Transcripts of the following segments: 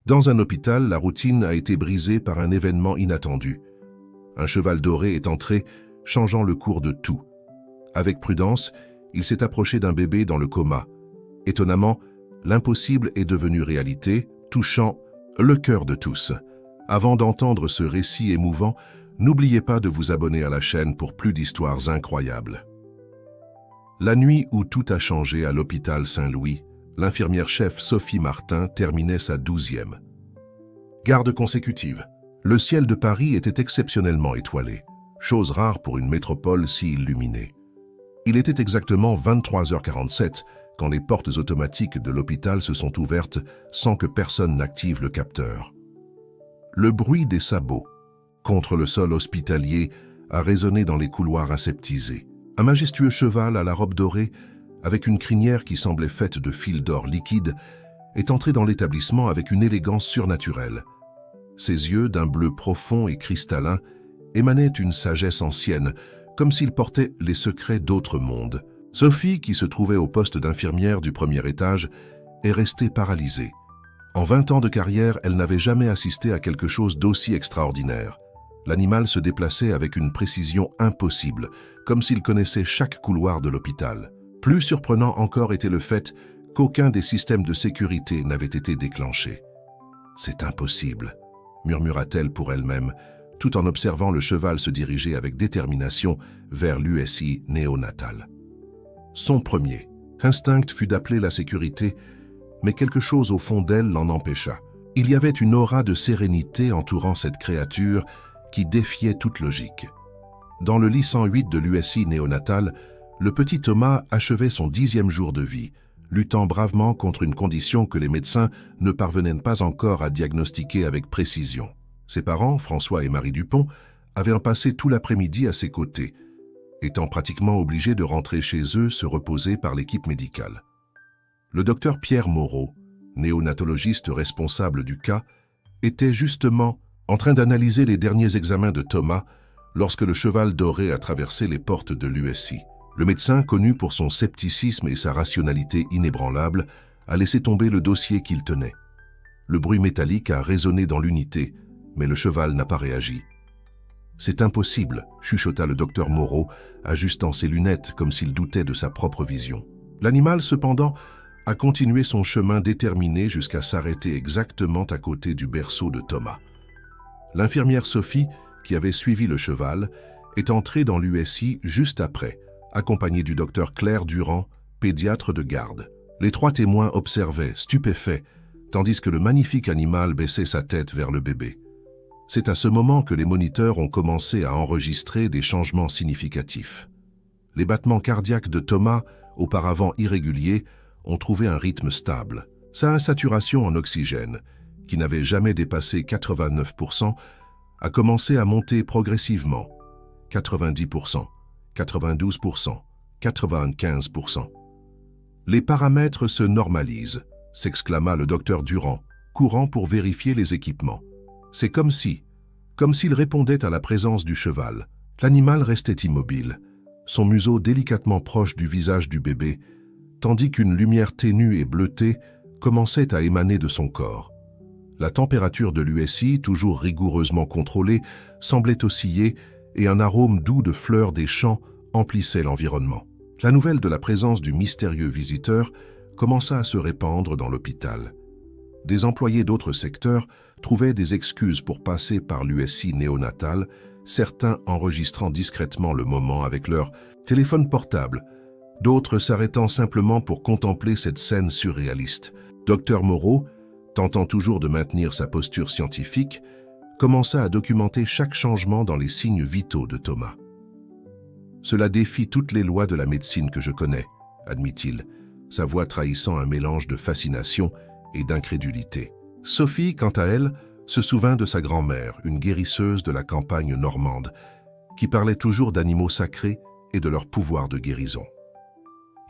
Dans un hôpital, la routine a été brisée par un événement inattendu. Un cheval doré est entré, changeant le cours de tout. Avec prudence, il s'est approché d'un bébé dans le coma. Étonnamment, l'impossible est devenu réalité, touchant le cœur de tous. Avant d'entendre ce récit émouvant, n'oubliez pas de vous abonner à la chaîne pour plus d'histoires incroyables. La nuit où tout a changé à l'hôpital Saint-Louis, l'infirmière-chef Sophie Martin terminait sa 12e garde consécutive. Le ciel de Paris était exceptionnellement étoilé, chose rare pour une métropole si illuminée. Il était exactement 23h47 quand les portes automatiques de l'hôpital se sont ouvertes sans que personne n'active le capteur. Le bruit des sabots contre le sol hospitalier a résonné dans les couloirs aseptisés. Un majestueux cheval à la robe dorée, avec une crinière qui semblait faite de fils d'or liquide, est entré dans l'établissement avec une élégance surnaturelle. Ses yeux, d'un bleu profond et cristallin, émanaient une sagesse ancienne, comme s'il portait les secrets d'autres mondes. Sophie, qui se trouvait au poste d'infirmière du premier étage, est restée paralysée. En 20 ans de carrière, elle n'avait jamais assisté à quelque chose d'aussi extraordinaire. L'animal se déplaçait avec une précision impossible, comme s'il connaissait chaque couloir de l'hôpital. Plus surprenant encore était le fait qu'aucun des systèmes de sécurité n'avait été déclenché. « C'est impossible », murmura-t-elle pour elle-même, tout en observant le cheval se diriger avec détermination vers l'USI néonatal. Son premier instinct fut d'appeler la sécurité, mais quelque chose au fond d'elle l'en empêcha. Il y avait une aura de sérénité entourant cette créature qui défiait toute logique. Dans le lit 108 de l'USI néonatal, le petit Thomas achevait son 10e jour de vie, luttant bravement contre une condition que les médecins ne parvenaient pas encore à diagnostiquer avec précision. Ses parents, François et Marie Dupont, avaient passé tout l'après-midi à ses côtés, étant pratiquement obligés de rentrer chez eux se reposer par l'équipe médicale. Le docteur Pierre Moreau, néonatologiste responsable du cas, était justement en train d'analyser les derniers examens de Thomas lorsque le cheval doré a traversé les portes de l'USI. Le médecin, connu pour son scepticisme et sa rationalité inébranlable, a laissé tomber le dossier qu'il tenait. Le bruit métallique a résonné dans l'unité, mais le cheval n'a pas réagi. « C'est impossible », chuchota le docteur Moreau, ajustant ses lunettes comme s'il doutait de sa propre vision. L'animal, cependant, a continué son chemin déterminé jusqu'à s'arrêter exactement à côté du berceau de Thomas. L'infirmière Sophie, qui avait suivi le cheval, est entrée dans l'USI juste après, accompagnée du docteur Claire Durand, pédiatre de garde. Les 3 témoins observaient, stupéfaits, tandis que le magnifique animal baissait sa tête vers le bébé. C'est à ce moment que les moniteurs ont commencé à enregistrer des changements significatifs. Les battements cardiaques de Thomas, auparavant irréguliers, ont trouvé un rythme stable. Sa saturation en oxygène, qui n'avait jamais dépassé 89%, a commencé à monter progressivement. 90%, 92%, 95%. Les paramètres se normalisent, s'exclama le docteur Durand, courant pour vérifier les équipements. C'est comme s'il répondait à la présence du cheval. L'animal restait immobile, son museau délicatement proche du visage du bébé, tandis qu'une lumière ténue et bleutée commençait à émaner de son corps. La température de l'USI, toujours rigoureusement contrôlée, semblait osciller et un arôme doux de fleurs des champs emplissait l'environnement. La nouvelle de la présence du mystérieux visiteur commença à se répandre dans l'hôpital. Des employés d'autres secteurs trouvaient des excuses pour passer par l'USI néonatal, certains enregistrant discrètement le moment avec leur téléphone portable, d'autres s'arrêtant simplement pour contempler cette scène surréaliste. Dr Moreau, tentant toujours de maintenir sa posture scientifique, commença à documenter chaque changement dans les signes vitaux de Thomas. « Cela défie toutes les lois de la médecine que je connais », admit-il, sa voix trahissant un mélange de fascination et d'incrédulité. Sophie, quant à elle, se souvint de sa grand-mère, une guérisseuse de la campagne normande, qui parlait toujours d'animaux sacrés et de leur pouvoir de guérison.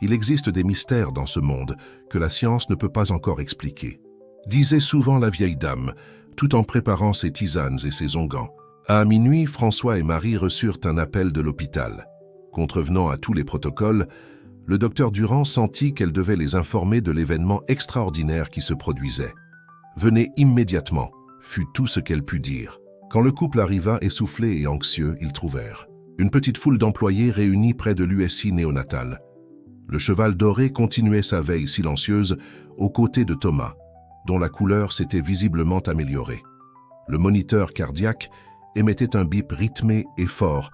Il existe des mystères dans ce monde que la science ne peut pas encore expliquer, disait souvent la vieille dame, tout en préparant ses tisanes et ses onguents. À minuit, François et Marie reçurent un appel de l'hôpital. Contrevenant à tous les protocoles, le docteur Durand sentit qu'elle devait les informer de l'événement extraordinaire qui se produisait. Venez immédiatement, fut tout ce qu'elle put dire. Quand le couple arriva essoufflé et anxieux, ils trouvèrent une petite foule d'employés réunis près de l'USI néonatal. Le cheval doré continuait sa veille silencieuse aux côtés de Thomas, dont la couleur s'était visiblement améliorée. Le moniteur cardiaque émettait un bip rythmé et fort,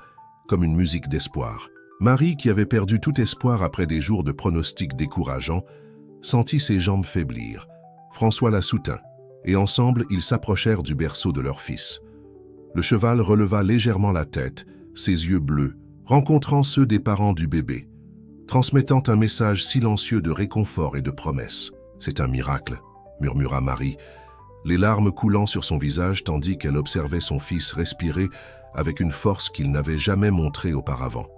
comme une musique d'espoir. Marie, qui avait perdu tout espoir après des jours de pronostics décourageants, sentit ses jambes faiblir. François la soutint, et ensemble ils s'approchèrent du berceau de leur fils. Le cheval releva légèrement la tête, ses yeux bleus, rencontrant ceux des parents du bébé, transmettant un message silencieux de réconfort et de promesse. « C'est un miracle », murmura Marie, les larmes coulant sur son visage tandis qu'elle observait son fils respirer avec une force qu'il n'avait jamais montrée auparavant.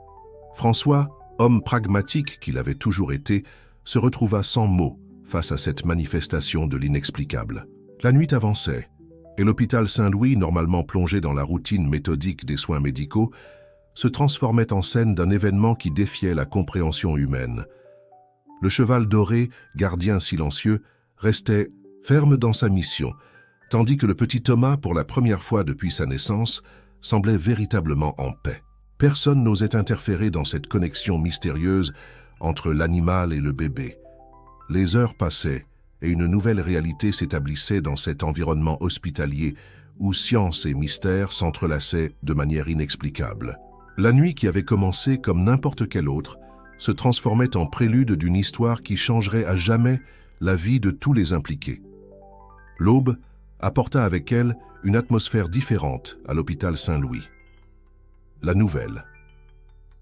François, homme pragmatique qu'il avait toujours été, se retrouva sans mots face à cette manifestation de l'inexplicable. La nuit avançait, et l'hôpital Saint-Louis, normalement plongé dans la routine méthodique des soins médicaux, se transformait en scène d'un événement qui défiait la compréhension humaine. Le cheval doré, gardien silencieux, restait ferme dans sa mission, tandis que le petit Thomas, pour la première fois depuis sa naissance, semblait véritablement en paix. Personne n'osait interférer dans cette connexion mystérieuse entre l'animal et le bébé. Les heures passaient, et une nouvelle réalité s'établissait dans cet environnement hospitalier où science et mystère s'entrelaçaient de manière inexplicable. La nuit qui avait commencé comme n'importe quelle autre se transformait en prélude d'une histoire qui changerait à jamais la vie de tous les impliqués. L'aube apporta avec elle une atmosphère différente à l'hôpital Saint-Louis. La nouvelle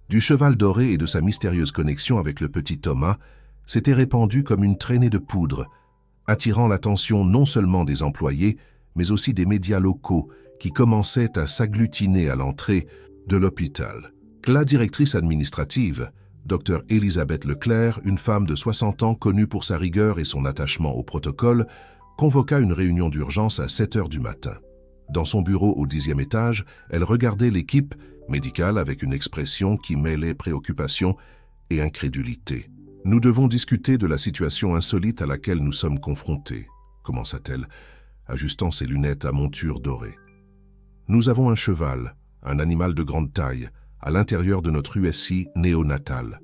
du cheval doré et de sa mystérieuse connexion avec le petit Thomas s'était répandue comme une traînée de poudre, attirant l'attention non seulement des employés, mais aussi des médias locaux qui commençaient à s'agglutiner à l'entrée de l'hôpital. La directrice administrative, Dr Elisabeth Leclerc, une femme de 60 ans connue pour sa rigueur et son attachement au protocole, convoqua une réunion d'urgence à 7 heures du matin. Dans son bureau au 10e étage, elle regardait l'équipe médicale avec une expression qui mêlait préoccupation et incrédulité. « Nous devons discuter de la situation insolite à laquelle nous sommes confrontés », commença-t-elle, ajustant ses lunettes à monture dorée. « Nous avons un cheval, un animal de grande taille, à l'intérieur de notre USI néonatal.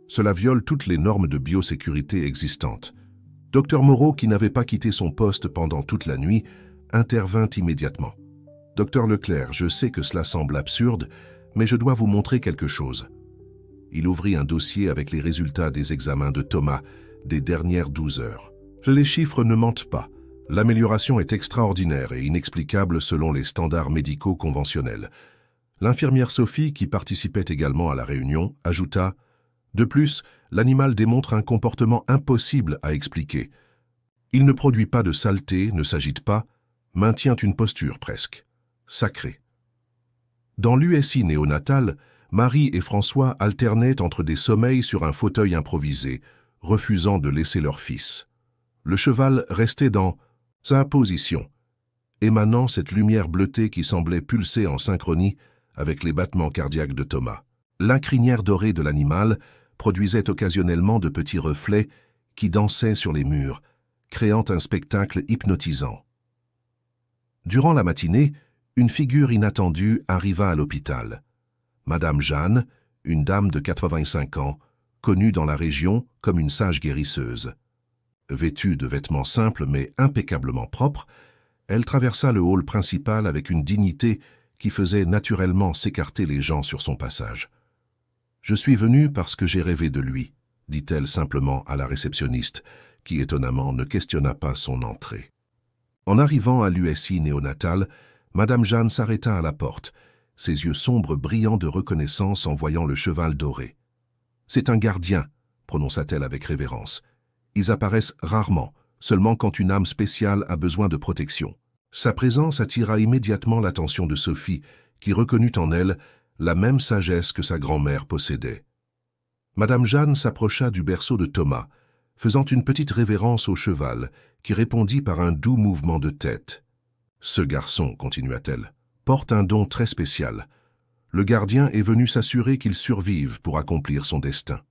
Cela viole toutes les normes de biosécurité existantes. Dr Moreau, qui n'avait pas quitté son poste pendant toute la nuit, intervint immédiatement. « Dr Leclerc, je sais que cela semble absurde, mais je dois vous montrer quelque chose. » Il ouvrit un dossier avec les résultats des examens de Thomas des dernières 12 heures. Les chiffres ne mentent pas. L'amélioration est extraordinaire et inexplicable selon les standards médicaux conventionnels. L'infirmière Sophie, qui participait également à la réunion, ajouta « De plus, l'animal démontre un comportement impossible à expliquer. Il ne produit pas de saleté, ne s'agite pas, maintient une posture presque sacrée. » Dans l'USI néonatal, Marie et François alternaient entre des sommeils sur un fauteuil improvisé, refusant de laisser leur fils. Le cheval restait dans sa position, émanant cette lumière bleutée qui semblait pulser en synchronie avec les battements cardiaques de Thomas. La crinière dorée de l'animal produisait occasionnellement de petits reflets qui dansaient sur les murs, créant un spectacle hypnotisant. Durant la matinée, une figure inattendue arriva à l'hôpital. Madame Jeanne, une dame de 85 ans, connue dans la région comme une sage guérisseuse. Vêtue de vêtements simples mais impeccablement propres, elle traversa le hall principal avec une dignité qui faisait naturellement s'écarter les gens sur son passage. « Je suis venue parce que j'ai rêvé de lui », dit-elle simplement à la réceptionniste, qui étonnamment ne questionna pas son entrée. En arrivant à l'USI néonatal, Madame Jeanne s'arrêta à la porte, ses yeux sombres brillant de reconnaissance en voyant le cheval doré. « C'est un gardien », prononça-t-elle avec révérence. « Ils apparaissent rarement, seulement quand une âme spéciale a besoin de protection. » Sa présence attira immédiatement l'attention de Sophie, qui reconnut en elle la même sagesse que sa grand-mère possédait. Madame Jeanne s'approcha du berceau de Thomas, faisant une petite révérence au cheval, qui répondit par un doux mouvement de tête. « Ce garçon, continua-t-elle, porte un don très spécial. Le gardien est venu s'assurer qu'il survive pour accomplir son destin. »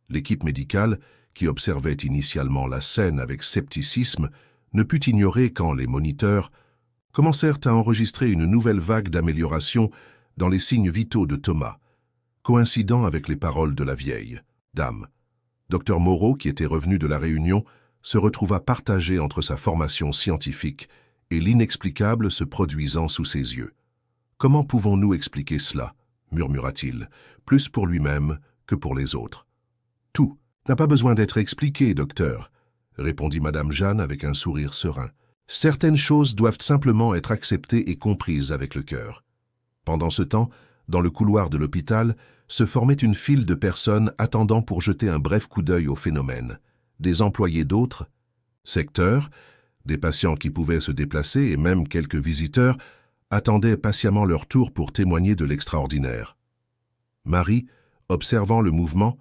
L'équipe médicale, qui observait initialement la scène avec scepticisme, ne put ignorer quand les moniteurs commencèrent à enregistrer une nouvelle vague d'amélioration dans les signes vitaux de Thomas, coïncidant avec les paroles de la vieille dame. Dr Moreau, qui était revenu de la Réunion, se retrouva partagé entre sa formation scientifique et l'inexplicable se produisant sous ses yeux. « Comment pouvons-nous expliquer cela ?» murmura-t-il, plus pour lui-même que pour les autres. « Tout n'a pas besoin d'être expliqué, docteur, » répondit Madame Jeanne avec un sourire serein. « Certaines choses doivent simplement être acceptées et comprises avec le cœur. » Pendant ce temps, dans le couloir de l'hôpital, se formait une file de personnes attendant pour jeter un bref coup d'œil au phénomène. Des employés d'autres secteurs, des patients qui pouvaient se déplacer et même quelques visiteurs attendaient patiemment leur tour pour témoigner de l'extraordinaire. Marie, observant le mouvement,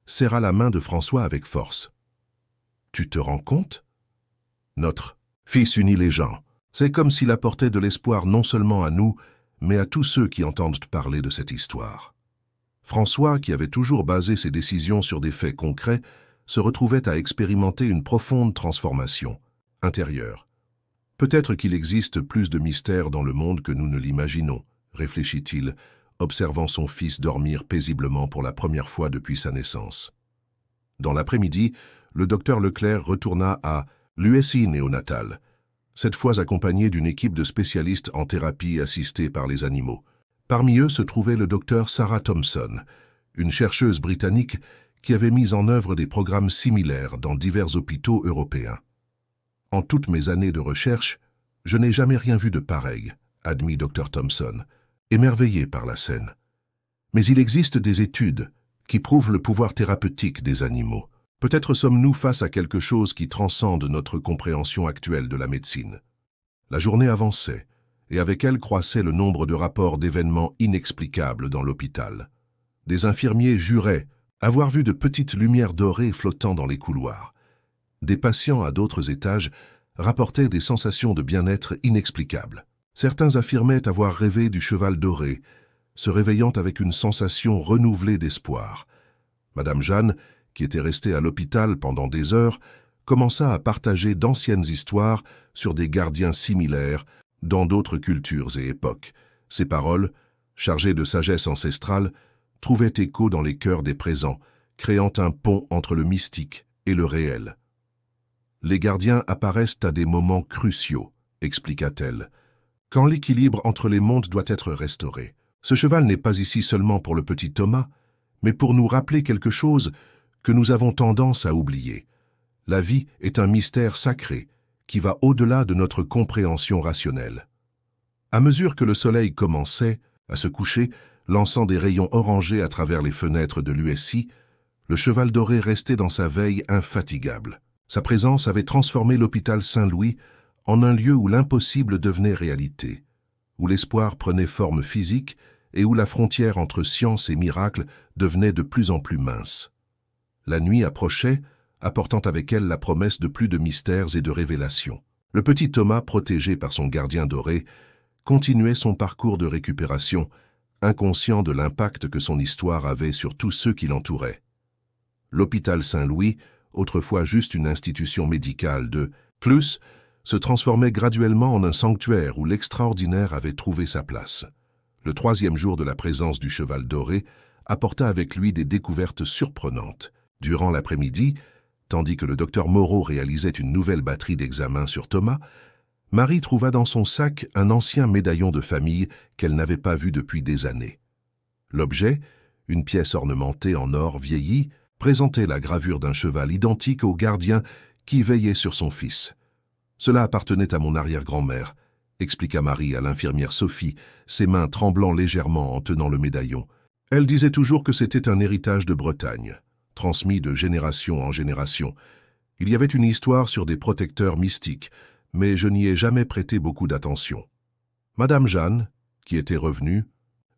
serra la main de François avec force. « Tu te rends compte ? Notre fils unit les gens. C'est comme s'il apportait de l'espoir non seulement à nous, mais à tous ceux qui entendent parler de cette histoire. » François, qui avait toujours basé ses décisions sur des faits concrets, se retrouvait à expérimenter une profonde transformation intérieure. « Peut-être qu'il existe plus de mystères dans le monde que nous ne l'imaginons, » réfléchit-il, observant son fils dormir paisiblement pour la première fois depuis sa naissance. Dans l'après-midi, le docteur Leclerc retourna à l'USI néonatale, cette fois accompagné d'une équipe de spécialistes en thérapie assistée par les animaux. Parmi eux se trouvait le docteur Sarah Thompson, une chercheuse britannique qui avait mis en œuvre des programmes similaires dans divers hôpitaux européens. « En toutes mes années de recherche, je n'ai jamais rien vu de pareil, » admit Dr Thompson, émerveillé par la scène. « Mais il existe des études qui prouvent le pouvoir thérapeutique des animaux. Peut-être sommes-nous face à quelque chose qui transcende notre compréhension actuelle de la médecine. » La journée avançait, et avec elle croissait le nombre de rapports d'événements inexplicables dans l'hôpital. Des infirmiers juraient avoir vu de petites lumières dorées flottant dans les couloirs. Des patients à d'autres étages rapportaient des sensations de bien-être inexplicables. Certains affirmaient avoir rêvé du cheval doré, se réveillant avec une sensation renouvelée d'espoir. Madame Jeanne, qui était restée à l'hôpital pendant des heures, commença à partager d'anciennes histoires sur des gardiens similaires dans d'autres cultures et époques. Ces paroles, chargées de sagesse ancestrale, trouvaient écho dans les cœurs des présents, créant un pont entre le mystique et le réel. « Les gardiens apparaissent à des moments cruciaux, » expliqua-t-elle, « quand l'équilibre entre les mondes doit être restauré. Ce cheval n'est pas ici seulement pour le petit Thomas, mais pour nous rappeler quelque chose que nous avons tendance à oublier. La vie est un mystère sacré qui va au-delà de notre compréhension rationnelle. » À mesure que le soleil commençait à se coucher, lançant des rayons orangés à travers les fenêtres de l'USI, le cheval doré restait dans sa veille infatigable. Sa présence avait transformé l'hôpital Saint-Louis en un lieu où l'impossible devenait réalité, où l'espoir prenait forme physique et où la frontière entre science et miracle devenait de plus en plus mince. La nuit approchait, apportant avec elle la promesse de plus de mystères et de révélations. Le petit Thomas, protégé par son gardien doré, continuait son parcours de récupération, inconscient de l'impact que son histoire avait sur tous ceux qui l'entouraient. L'hôpital Saint-Louis, autrefois juste une institution médicale de plus, se transformait graduellement en un sanctuaire où l'extraordinaire avait trouvé sa place. Le 3e jour de la présence du cheval doré apporta avec lui des découvertes surprenantes. Durant l'après-midi, tandis que le docteur Moreau réalisait une nouvelle batterie d'examens sur Thomas, Marie trouva dans son sac un ancien médaillon de famille qu'elle n'avait pas vu depuis des années. L'objet, une pièce ornementée en or vieilli, présentait la gravure d'un cheval identique au gardien qui veillait sur son fils. « Cela appartenait à mon arrière-grand-mère », expliqua Marie à l'infirmière Sophie, ses mains tremblant légèrement en tenant le médaillon. Elle disait toujours que c'était un héritage de Bretagne, transmis de génération en génération. Il y avait une histoire sur des protecteurs mystiques, mais je n'y ai jamais prêté beaucoup d'attention. Madame Jeanne, qui était revenue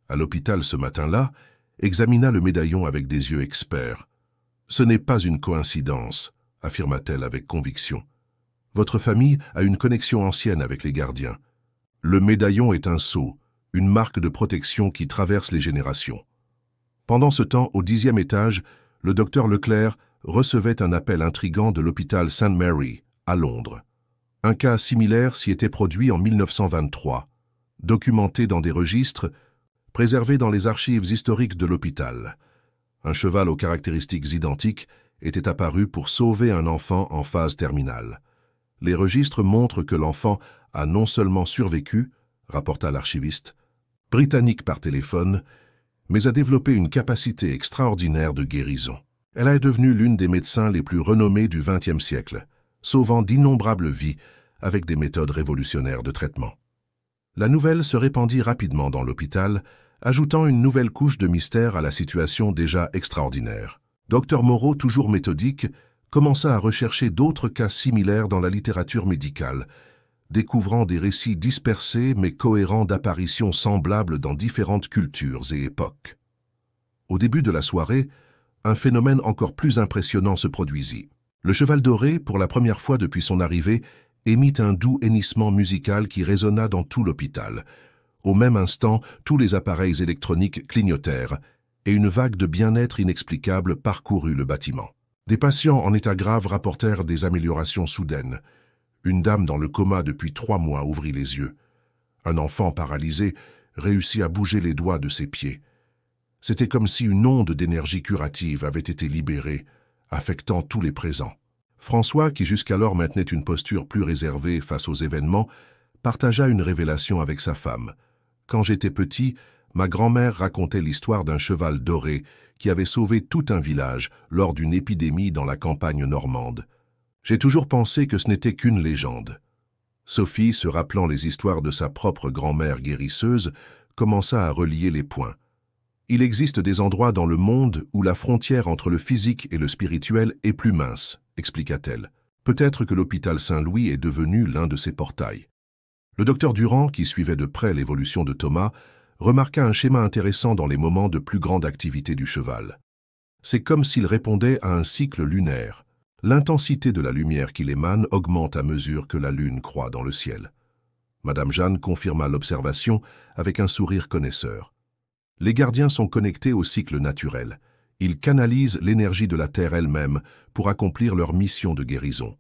à l'hôpital ce matin-là, examina le médaillon avec des yeux experts. « Ce n'est pas une coïncidence, » affirma-t-elle avec conviction. « Votre famille a une connexion ancienne avec les gardiens. Le médaillon est un sceau, une marque de protection qui traverse les générations. » Pendant ce temps, au 10e étage, le docteur Leclerc recevait un appel intrigant de l'hôpital St. Mary, à Londres. Un cas similaire s'y était produit en 1923, documenté dans des registres préservés dans les archives historiques de l'hôpital. Un cheval aux caractéristiques identiques était apparu pour sauver un enfant en phase terminale. Les registres montrent que l'enfant a non seulement survécu, rapporta l'archiviste, britannique par téléphone, mais a développé une capacité extraordinaire de guérison. Elle est devenue l'une des médecins les plus renommés du XXe siècle, sauvant d'innombrables vies avec des méthodes révolutionnaires de traitement. La nouvelle se répandit rapidement dans l'hôpital, ajoutant une nouvelle couche de mystère à la situation déjà extraordinaire. Dr Moreau, toujours méthodique, commença à rechercher d'autres cas similaires dans la littérature médicale, découvrant des récits dispersés mais cohérents d'apparitions semblables dans différentes cultures et époques. Au début de la soirée, un phénomène encore plus impressionnant se produisit. Le cheval doré, pour la première fois depuis son arrivée, émit un doux hennissement musical qui résonna dans tout l'hôpital. Au même instant, tous les appareils électroniques clignotèrent et une vague de bien-être inexplicable parcourut le bâtiment. Des patients en état grave rapportèrent des améliorations soudaines. Une dame dans le coma depuis 3 mois ouvrit les yeux. Un enfant paralysé réussit à bouger les doigts de ses pieds. C'était comme si une onde d'énergie curative avait été libérée, affectant tous les présents. François, qui jusqu'alors maintenait une posture plus réservée face aux événements, partagea une révélation avec sa femme. « Quand j'étais petit, ma grand-mère racontait l'histoire d'un cheval doré qui avait sauvé tout un village lors d'une épidémie dans la campagne normande. J'ai toujours pensé que ce n'était qu'une légende. » Sophie, se rappelant les histoires de sa propre grand-mère guérisseuse, commença à relier les points. Il existe des endroits dans le monde où la frontière entre le physique et le spirituel est plus mince, expliqua-t-elle. Peut-être que l'hôpital Saint-Louis est devenu l'un de ces portails. Le docteur Durand, qui suivait de près l'évolution de Thomas, remarqua un schéma intéressant dans les moments de plus grande activité du cheval. C'est comme s'il répondait à un cycle lunaire. L'intensité de la lumière qu'il émane augmente à mesure que la lune croît dans le ciel. Madame Jeanne confirma l'observation avec un sourire connaisseur. Les gardiens sont connectés au cycle naturel. Ils canalisent l'énergie de la Terre elle-même pour accomplir leur mission de guérison.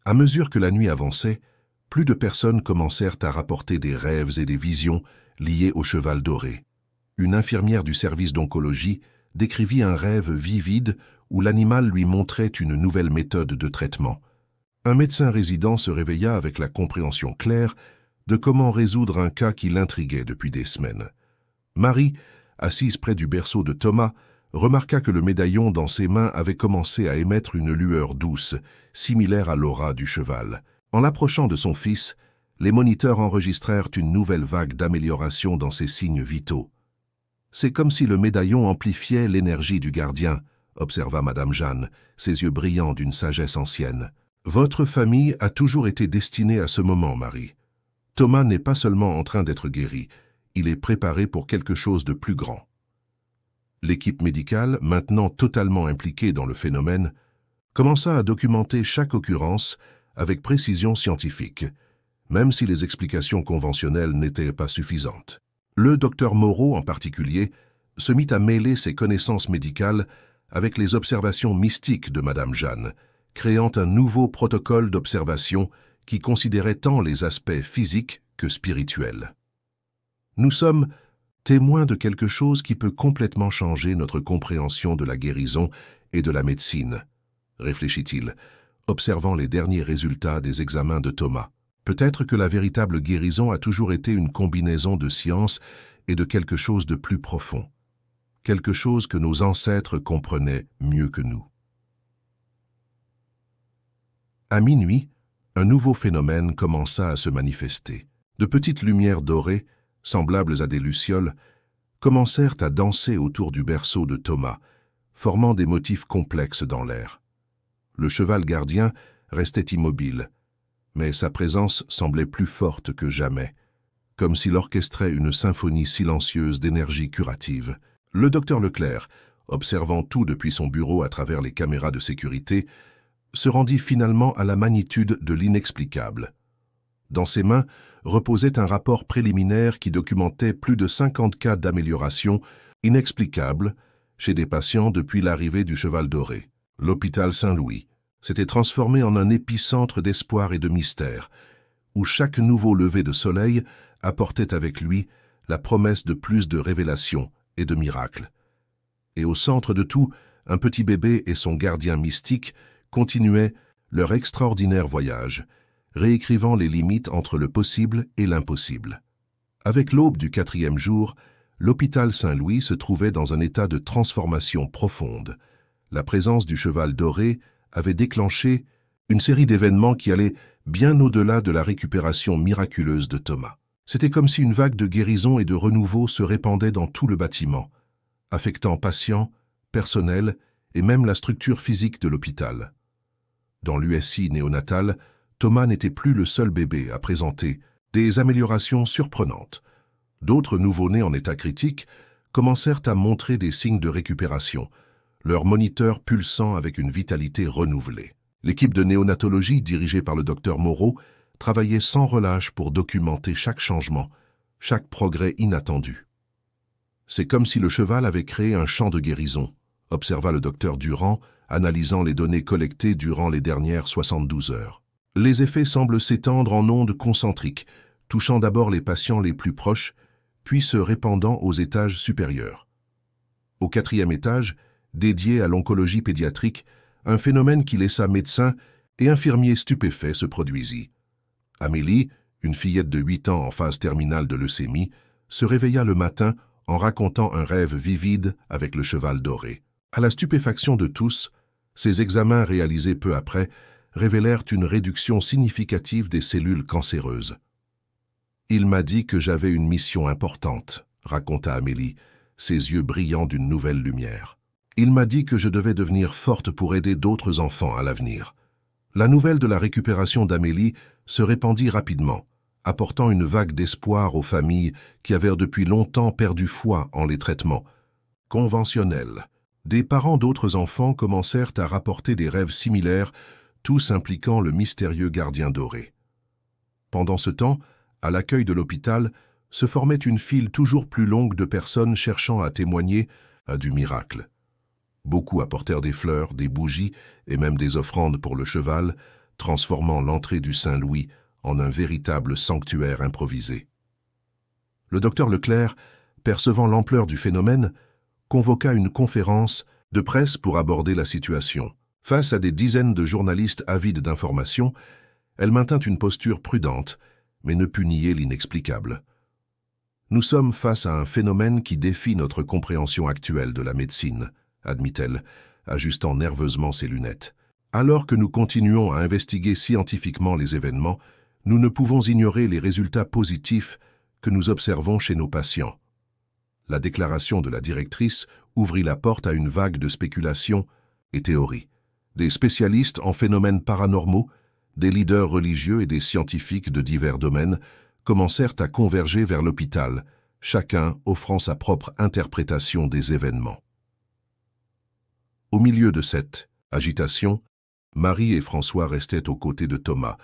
À mesure que la nuit avançait, plus de personnes commencèrent à rapporter des rêves et des visions liés au cheval doré. Une infirmière du service d'oncologie décrivit un rêve vivide où l'animal lui montrait une nouvelle méthode de traitement. Un médecin résident se réveilla avec la compréhension claire de comment résoudre un cas qui l'intriguait depuis des semaines. Marie, assise près du berceau de Thomas, remarqua que le médaillon dans ses mains avait commencé à émettre une lueur douce, similaire à l'aura du cheval. En l'approchant de son fils, les moniteurs enregistrèrent une nouvelle vague d'amélioration dans ses signes vitaux. « C'est comme si le médaillon amplifiait l'énergie du gardien », observa Madame Jeanne, ses yeux brillants d'une sagesse ancienne. « Votre famille a toujours été destinée à ce moment, Marie. Thomas n'est pas seulement en train d'être guéri, il est préparé pour quelque chose de plus grand. » L'équipe médicale, maintenant totalement impliquée dans le phénomène, commença à documenter chaque occurrence avec précision scientifique, même si les explications conventionnelles n'étaient pas suffisantes. Le docteur Moreau, en particulier, se mit à mêler ses connaissances médicales avec les observations mystiques de Madame Jeanne, créant un nouveau protocole d'observation qui considérait tant les aspects physiques que spirituels. Nous sommes témoins de quelque chose qui peut complètement changer notre compréhension de la guérison et de la médecine, réfléchit-il, observant les derniers résultats des examens de Thomas. Peut-être que la véritable guérison a toujours été une combinaison de science et de quelque chose de plus profond, quelque chose que nos ancêtres comprenaient mieux que nous. À minuit, un nouveau phénomène commença à se manifester. De petites lumières dorées, semblables à des lucioles, commencèrent à danser autour du berceau de Thomas, formant des motifs complexes dans l'air. Le cheval gardien restait immobile, mais sa présence semblait plus forte que jamais, comme s'il orchestrait une symphonie silencieuse d'énergie curative. Le docteur Leclerc, observant tout depuis son bureau à travers les caméras de sécurité, se rendit finalement à la magnitude de l'inexplicable. Dans ses mains reposait un rapport préliminaire qui documentait plus de 50 cas d'amélioration inexplicables chez des patients depuis l'arrivée du cheval doré. L'hôpital Saint-Louis, s'était transformé en un épicentre d'espoir et de mystère, où chaque nouveau lever de soleil apportait avec lui la promesse de plus de révélations et de miracles. Et au centre de tout, un petit bébé et son gardien mystique continuaient leur extraordinaire voyage, réécrivant les limites entre le possible et l'impossible. Avec l'aube du 4e jour, l'hôpital Saint-Louis se trouvait dans un état de transformation profonde. La présence du cheval doré avait déclenché une série d'événements qui allaient bien au-delà de la récupération miraculeuse de Thomas. C'était comme si une vague de guérison et de renouveau se répandait dans tout le bâtiment, affectant patients, personnel et même la structure physique de l'hôpital. Dans l'USI néonatal, Thomas n'était plus le seul bébé à présenter des améliorations surprenantes. D'autres nouveau-nés en état critique commencèrent à montrer des signes de récupération, leurs moniteurs pulsant avec une vitalité renouvelée. L'équipe de néonatologie, dirigée par le docteur Moreau, travaillait sans relâche pour documenter chaque changement, chaque progrès inattendu. C'est comme si le cheval avait créé un champ de guérison, observa le docteur Durand, analysant les données collectées durant les dernières 72 heures. Les effets semblent s'étendre en ondes concentriques, touchant d'abord les patients les plus proches, puis se répandant aux étages supérieurs. Au 4e étage, dédié à l'oncologie pédiatrique, un phénomène qui laissa médecins et infirmiers stupéfaits se produisit. Amélie, une fillette de 8 ans en phase terminale de leucémie, se réveilla le matin en racontant un rêve vivide avec le cheval doré. À la stupéfaction de tous, ces examens réalisés peu après révélèrent une réduction significative des cellules cancéreuses. « Il m'a dit que j'avais une mission importante », raconta Amélie, ses yeux brillant d'une nouvelle lumière. « Il m'a dit que je devais devenir forte pour aider d'autres enfants à l'avenir. » La nouvelle de la récupération d'Amélie se répandit rapidement, apportant une vague d'espoir aux familles qui avaient depuis longtemps perdu foi en les traitements conventionnels. Des parents d'autres enfants commencèrent à rapporter des rêves similaires, tous impliquant le mystérieux gardien doré. Pendant ce temps, à l'accueil de l'hôpital, se formait une file toujours plus longue de personnes cherchant à témoigner du miracle. Beaucoup apportèrent des fleurs, des bougies et même des offrandes pour le cheval, transformant l'entrée du Saint-Louis en un véritable sanctuaire improvisé. Le docteur Leclerc, percevant l'ampleur du phénomène, convoqua une conférence de presse pour aborder la situation. Face à des dizaines de journalistes avides d'informations, elle maintint une posture prudente, mais ne put nier l'inexplicable. « Nous sommes face à un phénomène qui défie notre compréhension actuelle de la médecine », admit-elle, ajustant nerveusement ses lunettes. « Alors que nous continuons à investiguer scientifiquement les événements, nous ne pouvons ignorer les résultats positifs que nous observons chez nos patients. » La déclaration de la directrice ouvrit la porte à une vague de spéculations et théories. Des spécialistes en phénomènes paranormaux, des leaders religieux et des scientifiques de divers domaines commencèrent à converger vers l'hôpital, chacun offrant sa propre interprétation des événements. Au milieu de cette agitation, Marie et François restaient aux côtés de Thomas,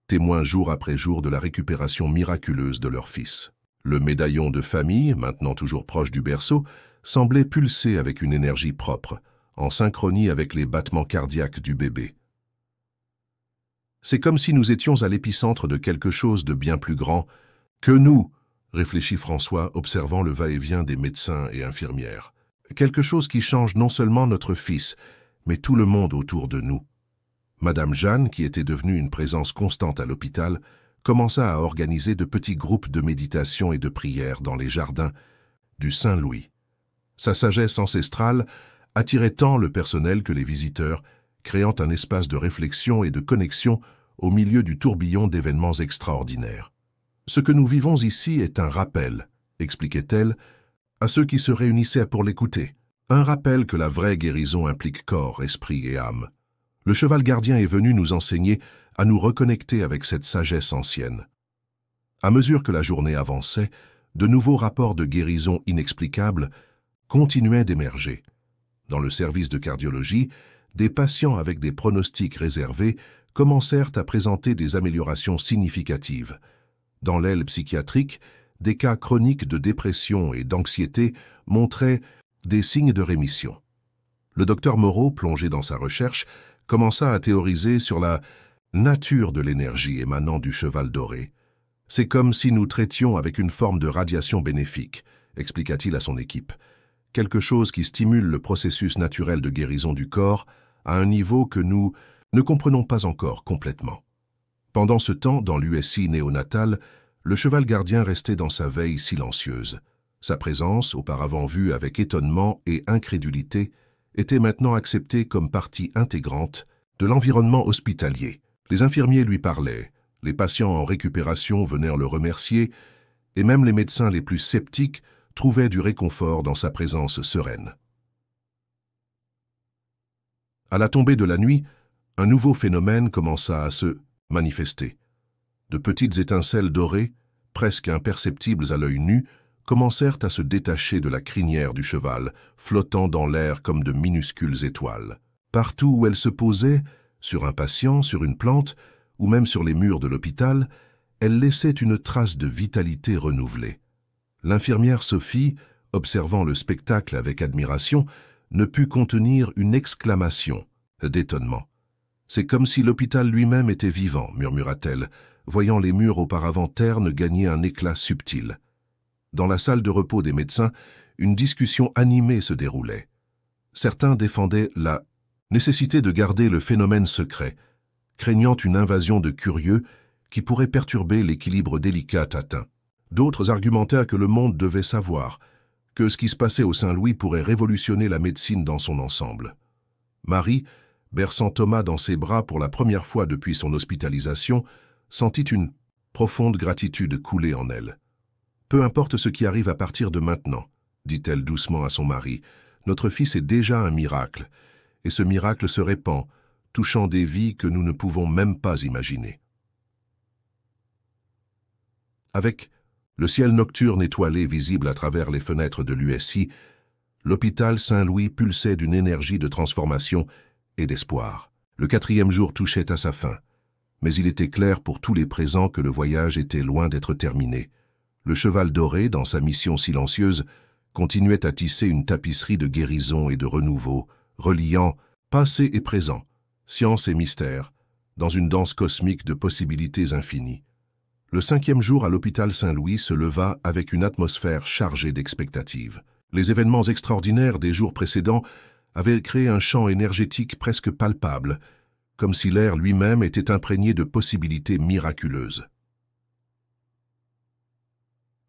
témoins jour après jour de la récupération miraculeuse de leur fils. Le médaillon de famille, maintenant toujours proche du berceau, semblait pulser avec une énergie propre, en synchronie avec les battements cardiaques du bébé. C'est comme si nous étions à l'épicentre de quelque chose de bien plus grand que nous, réfléchit François, observant le va-et-vient des médecins et infirmières. Quelque chose qui change non seulement notre fils, mais tout le monde autour de nous. Madame Jeanne, qui était devenue une présence constante à l'hôpital, commença à organiser de petits groupes de méditation et de prière dans les jardins du Saint-Louis. Sa sagesse ancestrale attirait tant le personnel que les visiteurs, créant un espace de réflexion et de connexion au milieu du tourbillon d'événements extraordinaires. « Ce que nous vivons ici est un rappel, » expliquait-elle, à ceux qui se réunissaient pour l'écouter. Un rappel que la vraie guérison implique corps, esprit et âme. Le cheval gardien est venu nous enseigner à nous reconnecter avec cette sagesse ancienne. À mesure que la journée avançait, de nouveaux rapports de guérison inexplicables continuaient d'émerger. Dans le service de cardiologie, des patients avec des pronostics réservés commencèrent à présenter des améliorations significatives. Dans l'aile psychiatrique, des cas chroniques de dépression et d'anxiété montraient des signes de rémission. Le docteur Moreau, plongé dans sa recherche, commença à théoriser sur la nature de l'énergie émanant du cheval doré. « C'est comme si nous traitions avec une forme de radiation bénéfique », expliqua-t-il à son équipe. « Quelque chose qui stimule le processus naturel de guérison du corps à un niveau que nous ne comprenons pas encore complètement. » Pendant ce temps, dans l'USI néonatale, le cheval gardien restait dans sa veille silencieuse. Sa présence, auparavant vue avec étonnement et incrédulité, était maintenant acceptée comme partie intégrante de l'environnement hospitalier. Les infirmiers lui parlaient, les patients en récupération venaient le remercier, et même les médecins les plus sceptiques trouvaient du réconfort dans sa présence sereine. À la tombée de la nuit, un nouveau phénomène commença à se manifester. De petites étincelles dorées, presque imperceptibles à l'œil nu, commencèrent à se détacher de la crinière du cheval, flottant dans l'air comme de minuscules étoiles. Partout où elles se posaient, sur un patient, sur une plante, ou même sur les murs de l'hôpital, elles laissaient une trace de vitalité renouvelée. L'infirmière Sophie, observant le spectacle avec admiration, ne put contenir une exclamation d'étonnement. « C'est comme si l'hôpital lui-même était vivant », murmura-t-elle, voyant les murs auparavant ternes gagner un éclat subtil. Dans la salle de repos des médecins, une discussion animée se déroulait. Certains défendaient la nécessité de garder le phénomène secret, craignant une invasion de curieux qui pourrait perturber l'équilibre délicat atteint. D'autres argumentèrent que le monde devait savoir, que ce qui se passait au Saint-Louis pourrait révolutionner la médecine dans son ensemble. Marie, berçant Thomas dans ses bras pour la première fois depuis son hospitalisation, sentit une profonde gratitude couler en elle. « Peu importe ce qui arrive à partir de maintenant, » dit-elle doucement à son mari, « notre fils est déjà un miracle, et ce miracle se répand, touchant des vies que nous ne pouvons même pas imaginer. » Avec le ciel nocturne étoilé visible à travers les fenêtres de l'USI, l'hôpital Saint-Louis pulsait d'une énergie de transformation et d'espoir. Le 4e jour touchait à sa fin, mais il était clair pour tous les présents que le voyage était loin d'être terminé. Le cheval doré, dans sa mission silencieuse, continuait à tisser une tapisserie de guérison et de renouveau, reliant passé et présent, science et mystère, dans une danse cosmique de possibilités infinies. Le 5e jour à l'hôpital Saint-Louis se leva avec une atmosphère chargée d'expectatives. Les événements extraordinaires des jours précédents avaient créé un champ énergétique presque palpable, comme si l'air lui-même était imprégné de possibilités miraculeuses.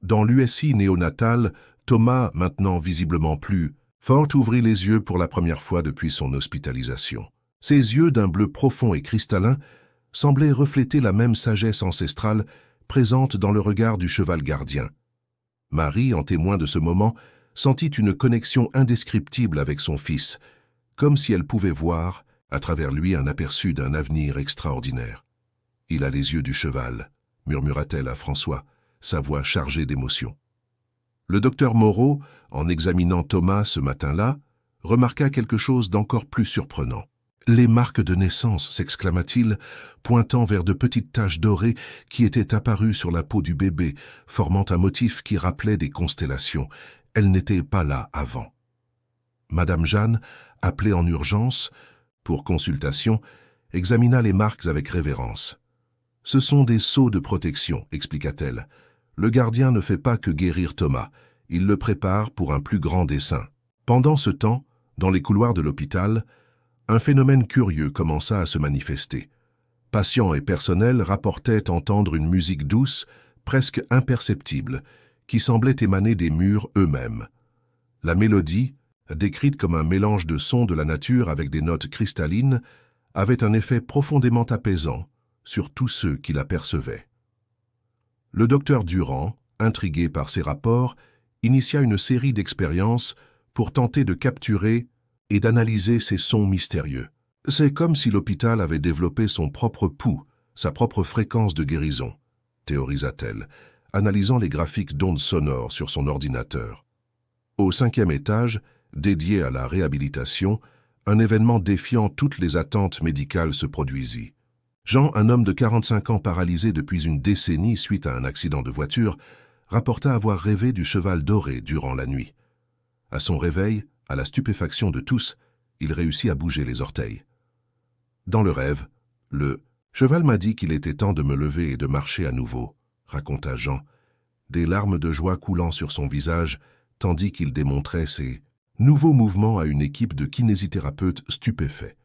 Dans l'USI néonatale, Thomas, maintenant visiblement plus fort, ouvrit les yeux pour la première fois depuis son hospitalisation. Ses yeux, d'un bleu profond et cristallin, semblaient refléter la même sagesse ancestrale présente dans le regard du cheval gardien. Marie, en témoin de ce moment, sentit une connexion indescriptible avec son fils, comme si elle pouvait voir, à travers lui, un aperçu d'un avenir extraordinaire. « Il a les yeux du cheval », murmura-t-elle à François, sa voix chargée d'émotion. Le docteur Moreau, en examinant Thomas ce matin-là, remarqua quelque chose d'encore plus surprenant. « Les marques de naissance », s'exclama-t-il, pointant vers de petites taches dorées qui étaient apparues sur la peau du bébé, formant un motif qui rappelait des constellations. Elles n'étaient pas là avant. Madame Jeanne, appelée en urgence, pour consultation, examina les marques avec révérence. « Ce sont des sceaux de protection », expliqua-t-elle. « Le gardien ne fait pas que guérir Thomas, il le prépare pour un plus grand dessein. » Pendant ce temps, dans les couloirs de l'hôpital, un phénomène curieux commença à se manifester. Patients et personnel rapportaient entendre une musique douce, presque imperceptible, qui semblait émaner des murs eux-mêmes. La mélodie, décrite comme un mélange de sons de la nature avec des notes cristallines, avait un effet profondément apaisant sur tous ceux qui la percevaient. Le docteur Durand, intrigué par ces rapports, initia une série d'expériences pour tenter de capturer et d'analyser ces sons mystérieux. C'est comme si l'hôpital avait développé son propre pouls, sa propre fréquence de guérison, théorisa-t-elle, analysant les graphiques d'ondes sonores sur son ordinateur. Au 5e étage, dédié à la réhabilitation, un événement défiant toutes les attentes médicales se produisit. Jean, un homme de 45 ans paralysé depuis une décennie suite à un accident de voiture, rapporta avoir rêvé du cheval doré durant la nuit. À son réveil, à la stupéfaction de tous, il réussit à bouger les orteils. Dans le rêve, le cheval m'a dit qu'il était temps de me lever et de marcher à nouveau, raconta Jean, des larmes de joie coulant sur son visage, tandis qu'il démontrait ses nouveaux mouvements à une équipe de kinésithérapeutes stupéfaits.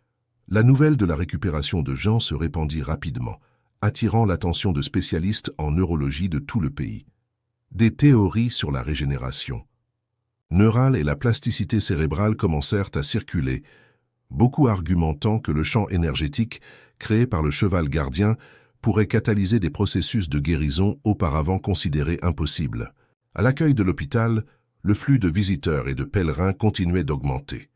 La nouvelle de la récupération de Jean se répandit rapidement, attirant l'attention de spécialistes en neurologie de tout le pays. Des théories sur la régénération neurale et la plasticité cérébrale commencèrent à circuler, beaucoup argumentant que le champ énergétique créé par le cheval gardien pourrait catalyser des processus de guérison auparavant considérés impossibles. À l'accueil de l'hôpital, le flux de visiteurs et de pèlerins continuait d'augmenter.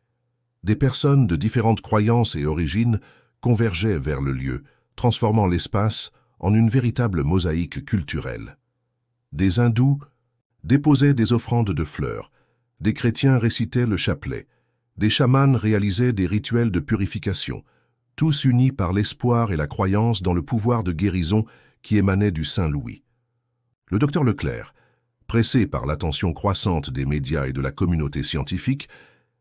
Des personnes de différentes croyances et origines convergeaient vers le lieu, transformant l'espace en une véritable mosaïque culturelle. Des hindous déposaient des offrandes de fleurs, des chrétiens récitaient le chapelet, des chamans réalisaient des rituels de purification, tous unis par l'espoir et la croyance dans le pouvoir de guérison qui émanait du Saint-Louis. Le docteur Leclerc, pressé par l'attention croissante des médias et de la communauté scientifique,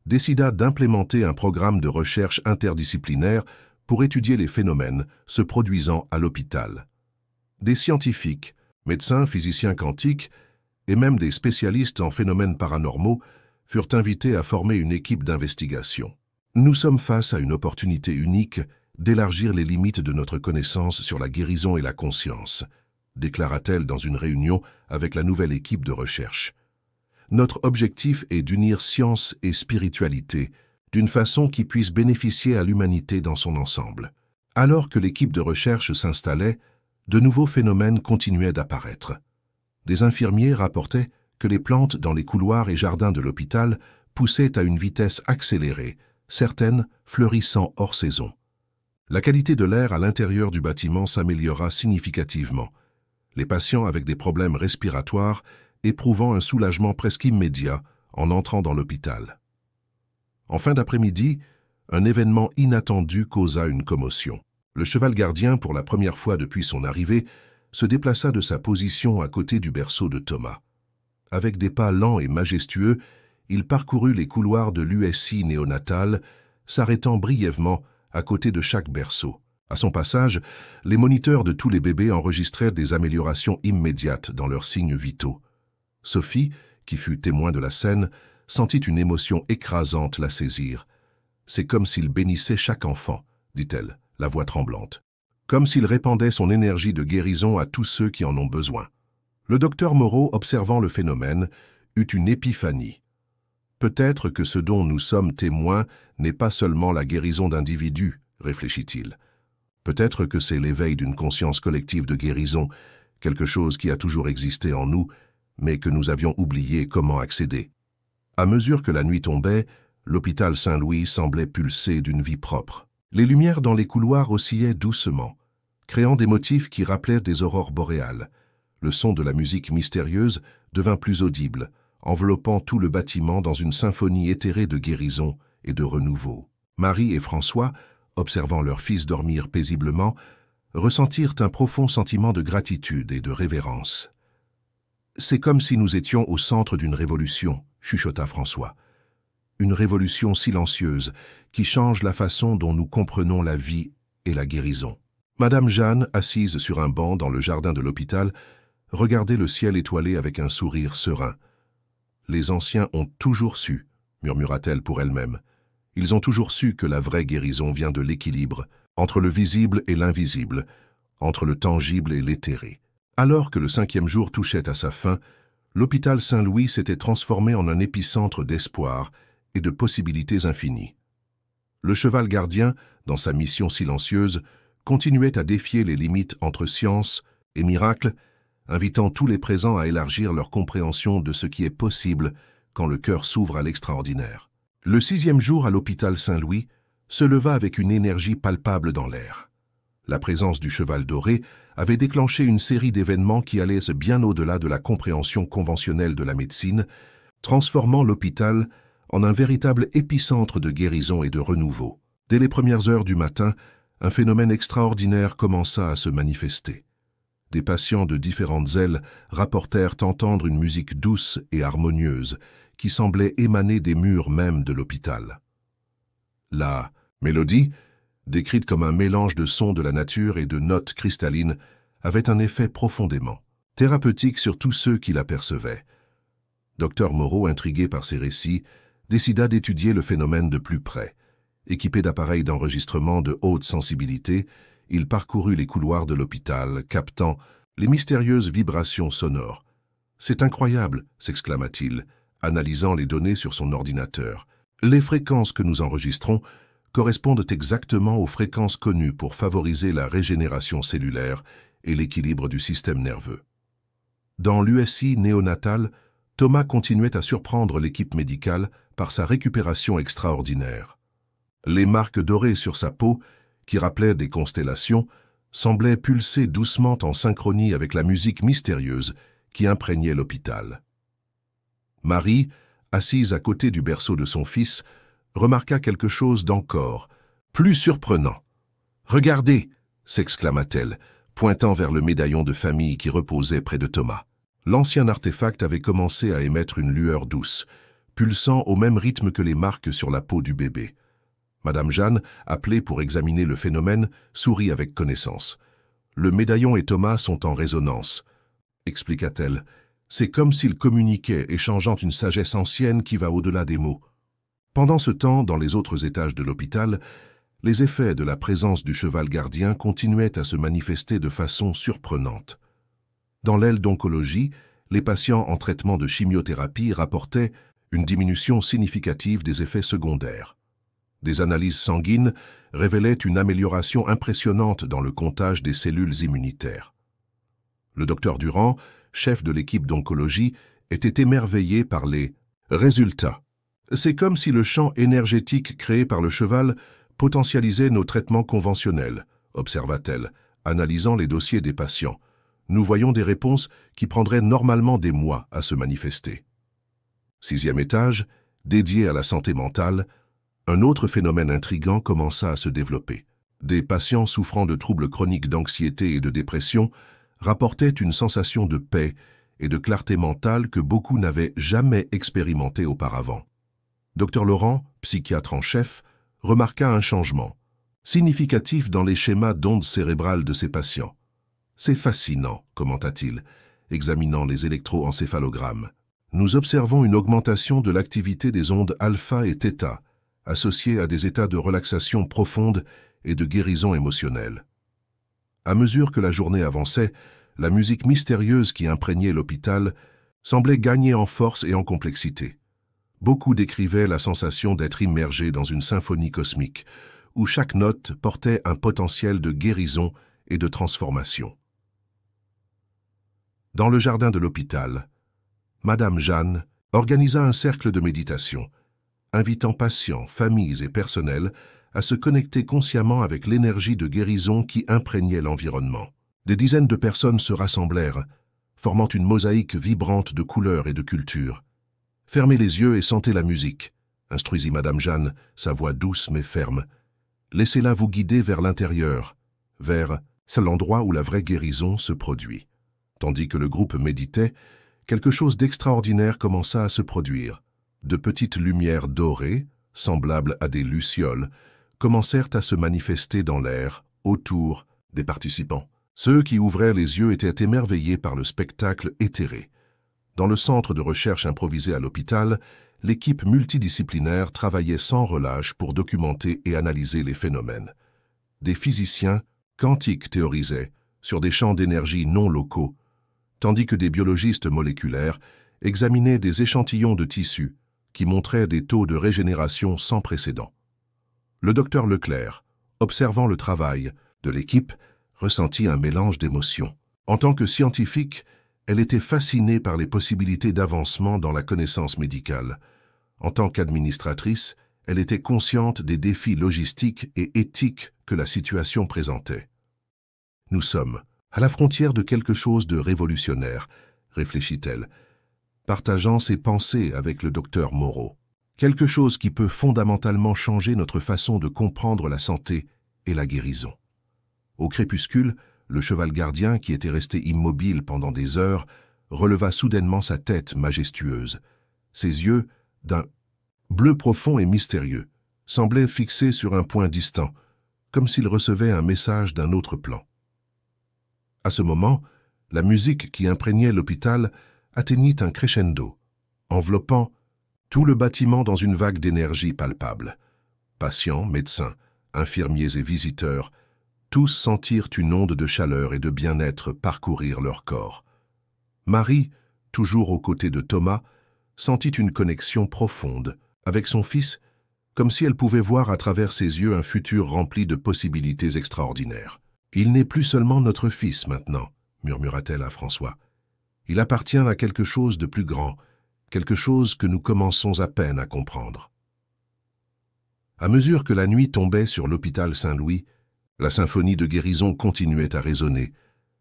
décida d'implémenter un programme de recherche interdisciplinaire pour étudier les phénomènes se produisant à l'hôpital. Des scientifiques, médecins, physiciens quantiques et même des spécialistes en phénomènes paranormaux furent invités à former une équipe d'investigation. Nous sommes face à une opportunité unique d'élargir les limites de notre connaissance sur la guérison et la conscience, déclara-t-elle dans une réunion avec la nouvelle équipe de recherche. Notre objectif est d'unir science et spiritualité d'une façon qui puisse bénéficier à l'humanité dans son ensemble. Alors que l'équipe de recherche s'installait, de nouveaux phénomènes continuaient d'apparaître. Des infirmiers rapportaient que les plantes dans les couloirs et jardins de l'hôpital poussaient à une vitesse accélérée, certaines fleurissant hors saison. La qualité de l'air à l'intérieur du bâtiment s'améliora significativement, les patients avec des problèmes respiratoires éprouvant un soulagement presque immédiat en entrant dans l'hôpital. En fin d'après-midi, un événement inattendu causa une commotion. Le cheval gardien, pour la première fois depuis son arrivée, se déplaça de sa position à côté du berceau de Thomas. Avec des pas lents et majestueux, il parcourut les couloirs de l'USI néonatale, s'arrêtant brièvement à côté de chaque berceau. À son passage, les moniteurs de tous les bébés enregistrèrent des améliorations immédiates dans leurs signes vitaux. Sophie, qui fut témoin de la scène, sentit une émotion écrasante la saisir. « C'est comme s'il bénissait chaque enfant », dit-elle, la voix tremblante. « Comme s'il répandait son énergie de guérison à tous ceux qui en ont besoin. » Le docteur Moreau, observant le phénomène, eut une épiphanie. Peut-être que ce dont nous sommes témoins n'est pas seulement la guérison d'individus, réfléchit-il. Peut-être que c'est l'éveil d'une conscience collective de guérison, quelque chose qui a toujours existé en nous, mais que nous avions oublié comment accéder. À mesure que la nuit tombait, l'hôpital Saint-Louis semblait pulser d'une vie propre. Les lumières dans les couloirs oscillaient doucement, créant des motifs qui rappelaient des aurores boréales. Le son de la musique mystérieuse devint plus audible, enveloppant tout le bâtiment dans une symphonie éthérée de guérison et de renouveau. Marie et François, observant leur fils dormir paisiblement, ressentirent un profond sentiment de gratitude et de révérence. « C'est comme si nous étions au centre d'une révolution », chuchota François. « Une révolution silencieuse qui change la façon dont nous comprenons la vie et la guérison. » Madame Jeanne, assise sur un banc dans le jardin de l'hôpital, regardait le ciel étoilé avec un sourire serein. « Les anciens ont toujours su, » murmura-t-elle pour elle-même. « Ils ont toujours su que la vraie guérison vient de l'équilibre entre le visible et l'invisible, entre le tangible et l'éthéré. » Alors que le 5e jour touchait à sa fin, l'hôpital Saint-Louis s'était transformé en un épicentre d'espoir et de possibilités infinies. Le cheval gardien, dans sa mission silencieuse, continuait à défier les limites entre science et miracle, invitant tous les présents à élargir leur compréhension de ce qui est possible quand le cœur s'ouvre à l'extraordinaire. Le 6e jour à l'hôpital Saint-Louis se leva avec une énergie palpable dans l'air. La présence du cheval doré avait déclenché une série d'événements qui allaient bien au-delà de la compréhension conventionnelle de la médecine, transformant l'hôpital en un véritable épicentre de guérison et de renouveau. Dès les premières heures du matin, un phénomène extraordinaire commença à se manifester. Des patients de différentes ailes rapportèrent entendre une musique douce et harmonieuse qui semblait émaner des murs même de l'hôpital. La mélodie, décrite comme un mélange de sons de la nature et de notes cristallines, avait un effet profondément thérapeutique sur tous ceux qui l'apercevaient. Dr Moreau, intrigué par ces récits, décida d'étudier le phénomène de plus près. Équipé d'appareils d'enregistrement de haute sensibilité, il parcourut les couloirs de l'hôpital, captant les mystérieuses vibrations sonores. « C'est incroyable !» s'exclama-t-il, analysant les données sur son ordinateur. « Les fréquences que nous enregistrons correspondent exactement aux fréquences connues pour favoriser la régénération cellulaire et l'équilibre du système nerveux. » Dans l'USI néonatal, Thomas continuait à surprendre l'équipe médicale par sa récupération extraordinaire. Les marques dorées sur sa peau, qui rappelaient des constellations, semblaient pulser doucement en synchronie avec la musique mystérieuse qui imprégnait l'hôpital. Marie, assise à côté du berceau de son fils, remarqua quelque chose d'encore plus surprenant. « Regardez !» s'exclama-t-elle, pointant vers le médaillon de famille qui reposait près de Thomas. L'ancien artefact avait commencé à émettre une lueur douce, pulsant au même rythme que les marques sur la peau du bébé. Madame Jeanne, appelée pour examiner le phénomène, sourit avec connaissance. « Le médaillon et Thomas sont en résonance, » expliqua-t-elle. « C'est comme s'ils communiquaient, échangeant une sagesse ancienne qui va au-delà des mots. » Pendant ce temps, dans les autres étages de l'hôpital, les effets de la présence du cheval gardien continuaient à se manifester de façon surprenante. Dans l'aile d'oncologie, les patients en traitement de chimiothérapie rapportaient une diminution significative des effets secondaires. Des analyses sanguines révélaient une amélioration impressionnante dans le comptage des cellules immunitaires. Le docteur Durand, chef de l'équipe d'oncologie, était émerveillé par les résultats. « C'est comme si le champ énergétique créé par le cheval potentialisait nos traitements conventionnels, » observa-t-elle, analysant les dossiers des patients. « Nous voyons des réponses qui prendraient normalement des mois à se manifester. » 6e étage, dédié à la santé mentale, un autre phénomène intrigant commença à se développer. Des patients souffrant de troubles chroniques d'anxiété et de dépression rapportaient une sensation de paix et de clarté mentale que beaucoup n'avaient jamais expérimenté auparavant. Dr Laurent, psychiatre en chef, remarqua un changement significatif dans les schémas d'ondes cérébrales de ses patients. « C'est fascinant », commenta-t-il, examinant les électroencéphalogrammes. « Nous observons une augmentation de l'activité des ondes alpha et θ, associées à des états de relaxation profonde et de guérison émotionnelle. » À mesure que la journée avançait, la musique mystérieuse qui imprégnait l'hôpital semblait gagner en force et en complexité. Beaucoup décrivaient la sensation d'être immergés dans une symphonie cosmique, où chaque note portait un potentiel de guérison et de transformation. Dans le jardin de l'hôpital, Madame Jeanne organisa un cercle de méditation, invitant patients, familles et personnels à se connecter consciemment avec l'énergie de guérison qui imprégnait l'environnement. Des dizaines de personnes se rassemblèrent, formant une mosaïque vibrante de couleurs et de cultures. « Fermez les yeux et sentez la musique », instruisit Madame Jeanne, sa voix douce mais ferme. « Laissez-la vous guider vers l'intérieur, vers l'endroit où la vraie guérison se produit. » Tandis que le groupe méditait, quelque chose d'extraordinaire commença à se produire. De petites lumières dorées, semblables à des lucioles, commencèrent à se manifester dans l'air, autour des participants. Ceux qui ouvraient les yeux étaient émerveillés par le spectacle éthéré. Dans le centre de recherche improvisé à l'hôpital, l'équipe multidisciplinaire travaillait sans relâche pour documenter et analyser les phénomènes. Des physiciens quantiques théorisaient sur des champs d'énergie non locaux, tandis que des biologistes moléculaires examinaient des échantillons de tissus qui montraient des taux de régénération sans précédent. Le docteur Leclerc, observant le travail de l'équipe, ressentit un mélange d'émotions. En tant que scientifique, elle était fascinée par les possibilités d'avancement dans la connaissance médicale. En tant qu'administratrice, elle était consciente des défis logistiques et éthiques que la situation présentait. « Nous sommes à la frontière de quelque chose de révolutionnaire », réfléchit-elle, partageant ses pensées avec le docteur Moreau. « Quelque chose qui peut fondamentalement changer notre façon de comprendre la santé et la guérison. » Au crépuscule, le cheval gardien, qui était resté immobile pendant des heures, releva soudainement sa tête majestueuse. Ses yeux, d'un bleu profond et mystérieux, semblaient fixés sur un point distant, comme s'il recevait un message d'un autre plan. À ce moment, la musique qui imprégnait l'hôpital atteignit un crescendo, enveloppant tout le bâtiment dans une vague d'énergie palpable. Patients, médecins, infirmiers et visiteurs, tous sentirent une onde de chaleur et de bien-être parcourir leur corps. Marie, toujours aux côtés de Thomas, sentit une connexion profonde avec son fils, comme si elle pouvait voir à travers ses yeux un futur rempli de possibilités extraordinaires. « Il n'est plus seulement notre fils maintenant », murmura-t-elle à François. « Il appartient à quelque chose de plus grand, quelque chose que nous commençons à peine à comprendre. » À mesure que la nuit tombait sur l'hôpital Saint-Louis, la symphonie de guérison continuait à résonner,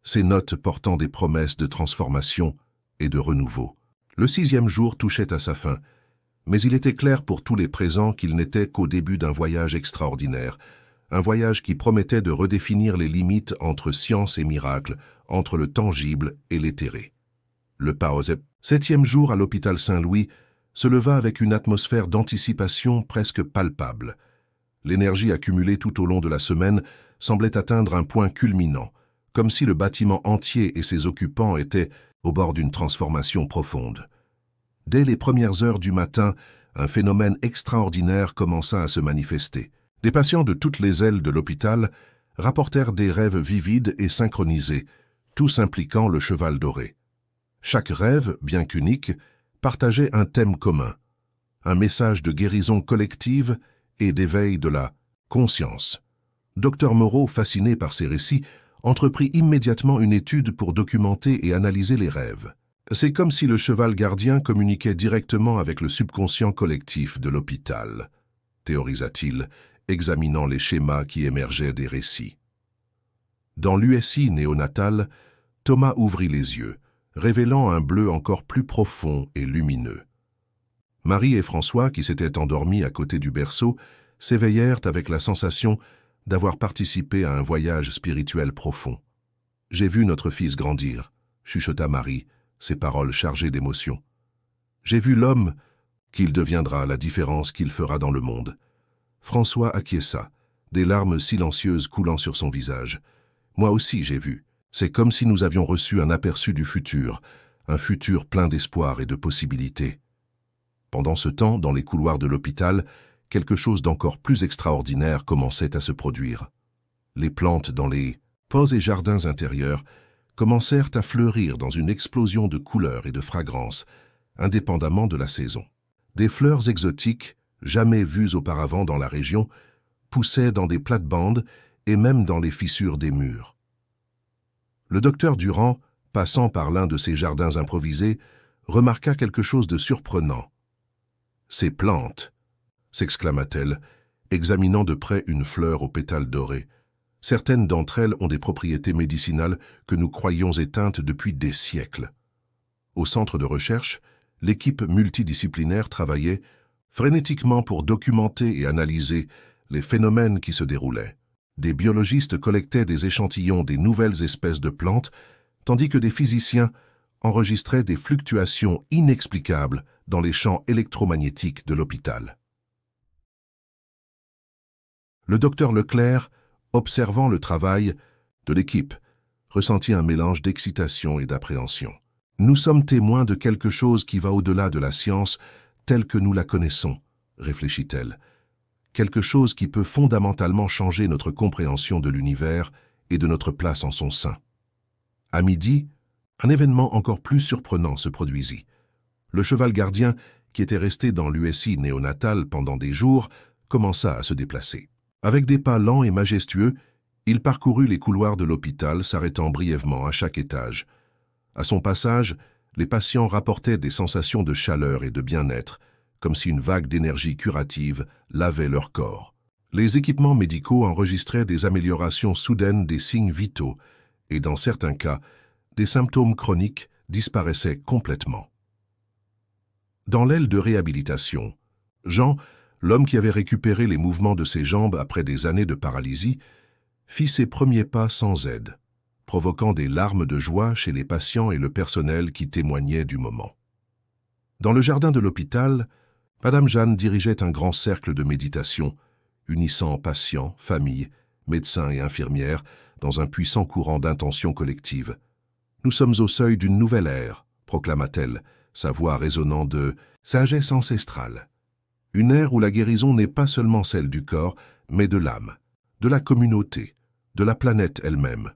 ses notes portant des promesses de transformation et de renouveau. Le 6e jour touchait à sa fin, mais il était clair pour tous les présents qu'il n'était qu'au début d'un voyage extraordinaire, un voyage qui promettait de redéfinir les limites entre science et miracle, entre le tangible et l'éthéré. Le PAOSEP, 7e jour à l'hôpital Saint-Louis, se leva avec une atmosphère d'anticipation presque palpable. L'énergie accumulée tout au long de la semaine semblait atteindre un point culminant, comme si le bâtiment entier et ses occupants étaient au bord d'une transformation profonde. Dès les premières heures du matin, un phénomène extraordinaire commença à se manifester. Des patients de toutes les ailes de l'hôpital rapportèrent des rêves vivides et synchronisés, tous impliquant le cheval doré. Chaque rêve, bien qu'unique, partageait un thème commun, un message de guérison collective et d'éveil de la conscience. Dr Moreau, fasciné par ces récits, entreprit immédiatement une étude pour documenter et analyser les rêves. C'est comme si le cheval gardien communiquait directement avec le subconscient collectif de l'hôpital, théorisa-t-il, examinant les schémas qui émergeaient des récits. Dans l'USI néonatal, Thomas ouvrit les yeux, révélant un bleu encore plus profond et lumineux. Marie et François, qui s'étaient endormis à côté du berceau, s'éveillèrent avec la sensation d'avoir participé à un voyage spirituel profond. « J'ai vu notre fils grandir », chuchota Marie, ses paroles chargées d'émotion. « J'ai vu l'homme qu'il deviendra, la différence qu'il fera dans le monde. » François acquiesça, des larmes silencieuses coulant sur son visage. « Moi aussi j'ai vu. C'est comme si nous avions reçu un aperçu du futur, un futur plein d'espoir et de possibilités. » Pendant ce temps, dans les couloirs de l'hôpital, quelque chose d'encore plus extraordinaire commençait à se produire. Les plantes dans les pots et jardins intérieurs commencèrent à fleurir dans une explosion de couleurs et de fragrances, indépendamment de la saison. Des fleurs exotiques, jamais vues auparavant dans la région, poussaient dans des plates-bandes et même dans les fissures des murs. Le docteur Durand, passant par l'un de ces jardins improvisés, remarqua quelque chose de surprenant. « Ces plantes !» s'exclama-t-elle, examinant de près une fleur aux pétales dorés. « Certaines d'entre elles ont des propriétés médicinales que nous croyions éteintes depuis des siècles. » Au centre de recherche, l'équipe multidisciplinaire travaillait frénétiquement pour documenter et analyser les phénomènes qui se déroulaient. Des biologistes collectaient des échantillons des nouvelles espèces de plantes, tandis que des physiciens enregistraient des fluctuations inexplicables dans les champs électromagnétiques de l'hôpital. Le docteur Leclerc, observant le travail de l'équipe, ressentit un mélange d'excitation et d'appréhension. « Nous sommes témoins de quelque chose qui va au-delà de la science telle que nous la connaissons, » réfléchit-elle. « Quelque chose qui peut fondamentalement changer notre compréhension de l'univers et de notre place en son sein. » À midi, un événement encore plus surprenant se produisit. Le cheval gardien, qui était resté dans l'USI néonatal pendant des jours, commença à se déplacer. Avec des pas lents et majestueux, il parcourut les couloirs de l'hôpital, s'arrêtant brièvement à chaque étage. À son passage, les patients rapportaient des sensations de chaleur et de bien-être, comme si une vague d'énergie curative lavait leur corps. Les équipements médicaux enregistraient des améliorations soudaines des signes vitaux et, dans certains cas, des symptômes chroniques disparaissaient complètement. Dans l'aile de réhabilitation, Jean, l'homme qui avait récupéré les mouvements de ses jambes après des années de paralysie, fit ses premiers pas sans aide, provoquant des larmes de joie chez les patients et le personnel qui témoignaient du moment. Dans le jardin de l'hôpital, Madame Jeanne dirigeait un grand cercle de méditation, unissant patients, familles médecins et infirmières, dans un puissant courant d'intention collective. « Nous sommes au seuil d'une nouvelle ère », proclama-t-elle, sa voix résonnant de sagesse ancestrale. Une ère où la guérison n'est pas seulement celle du corps, mais de l'âme, de la communauté, de la planète elle-même.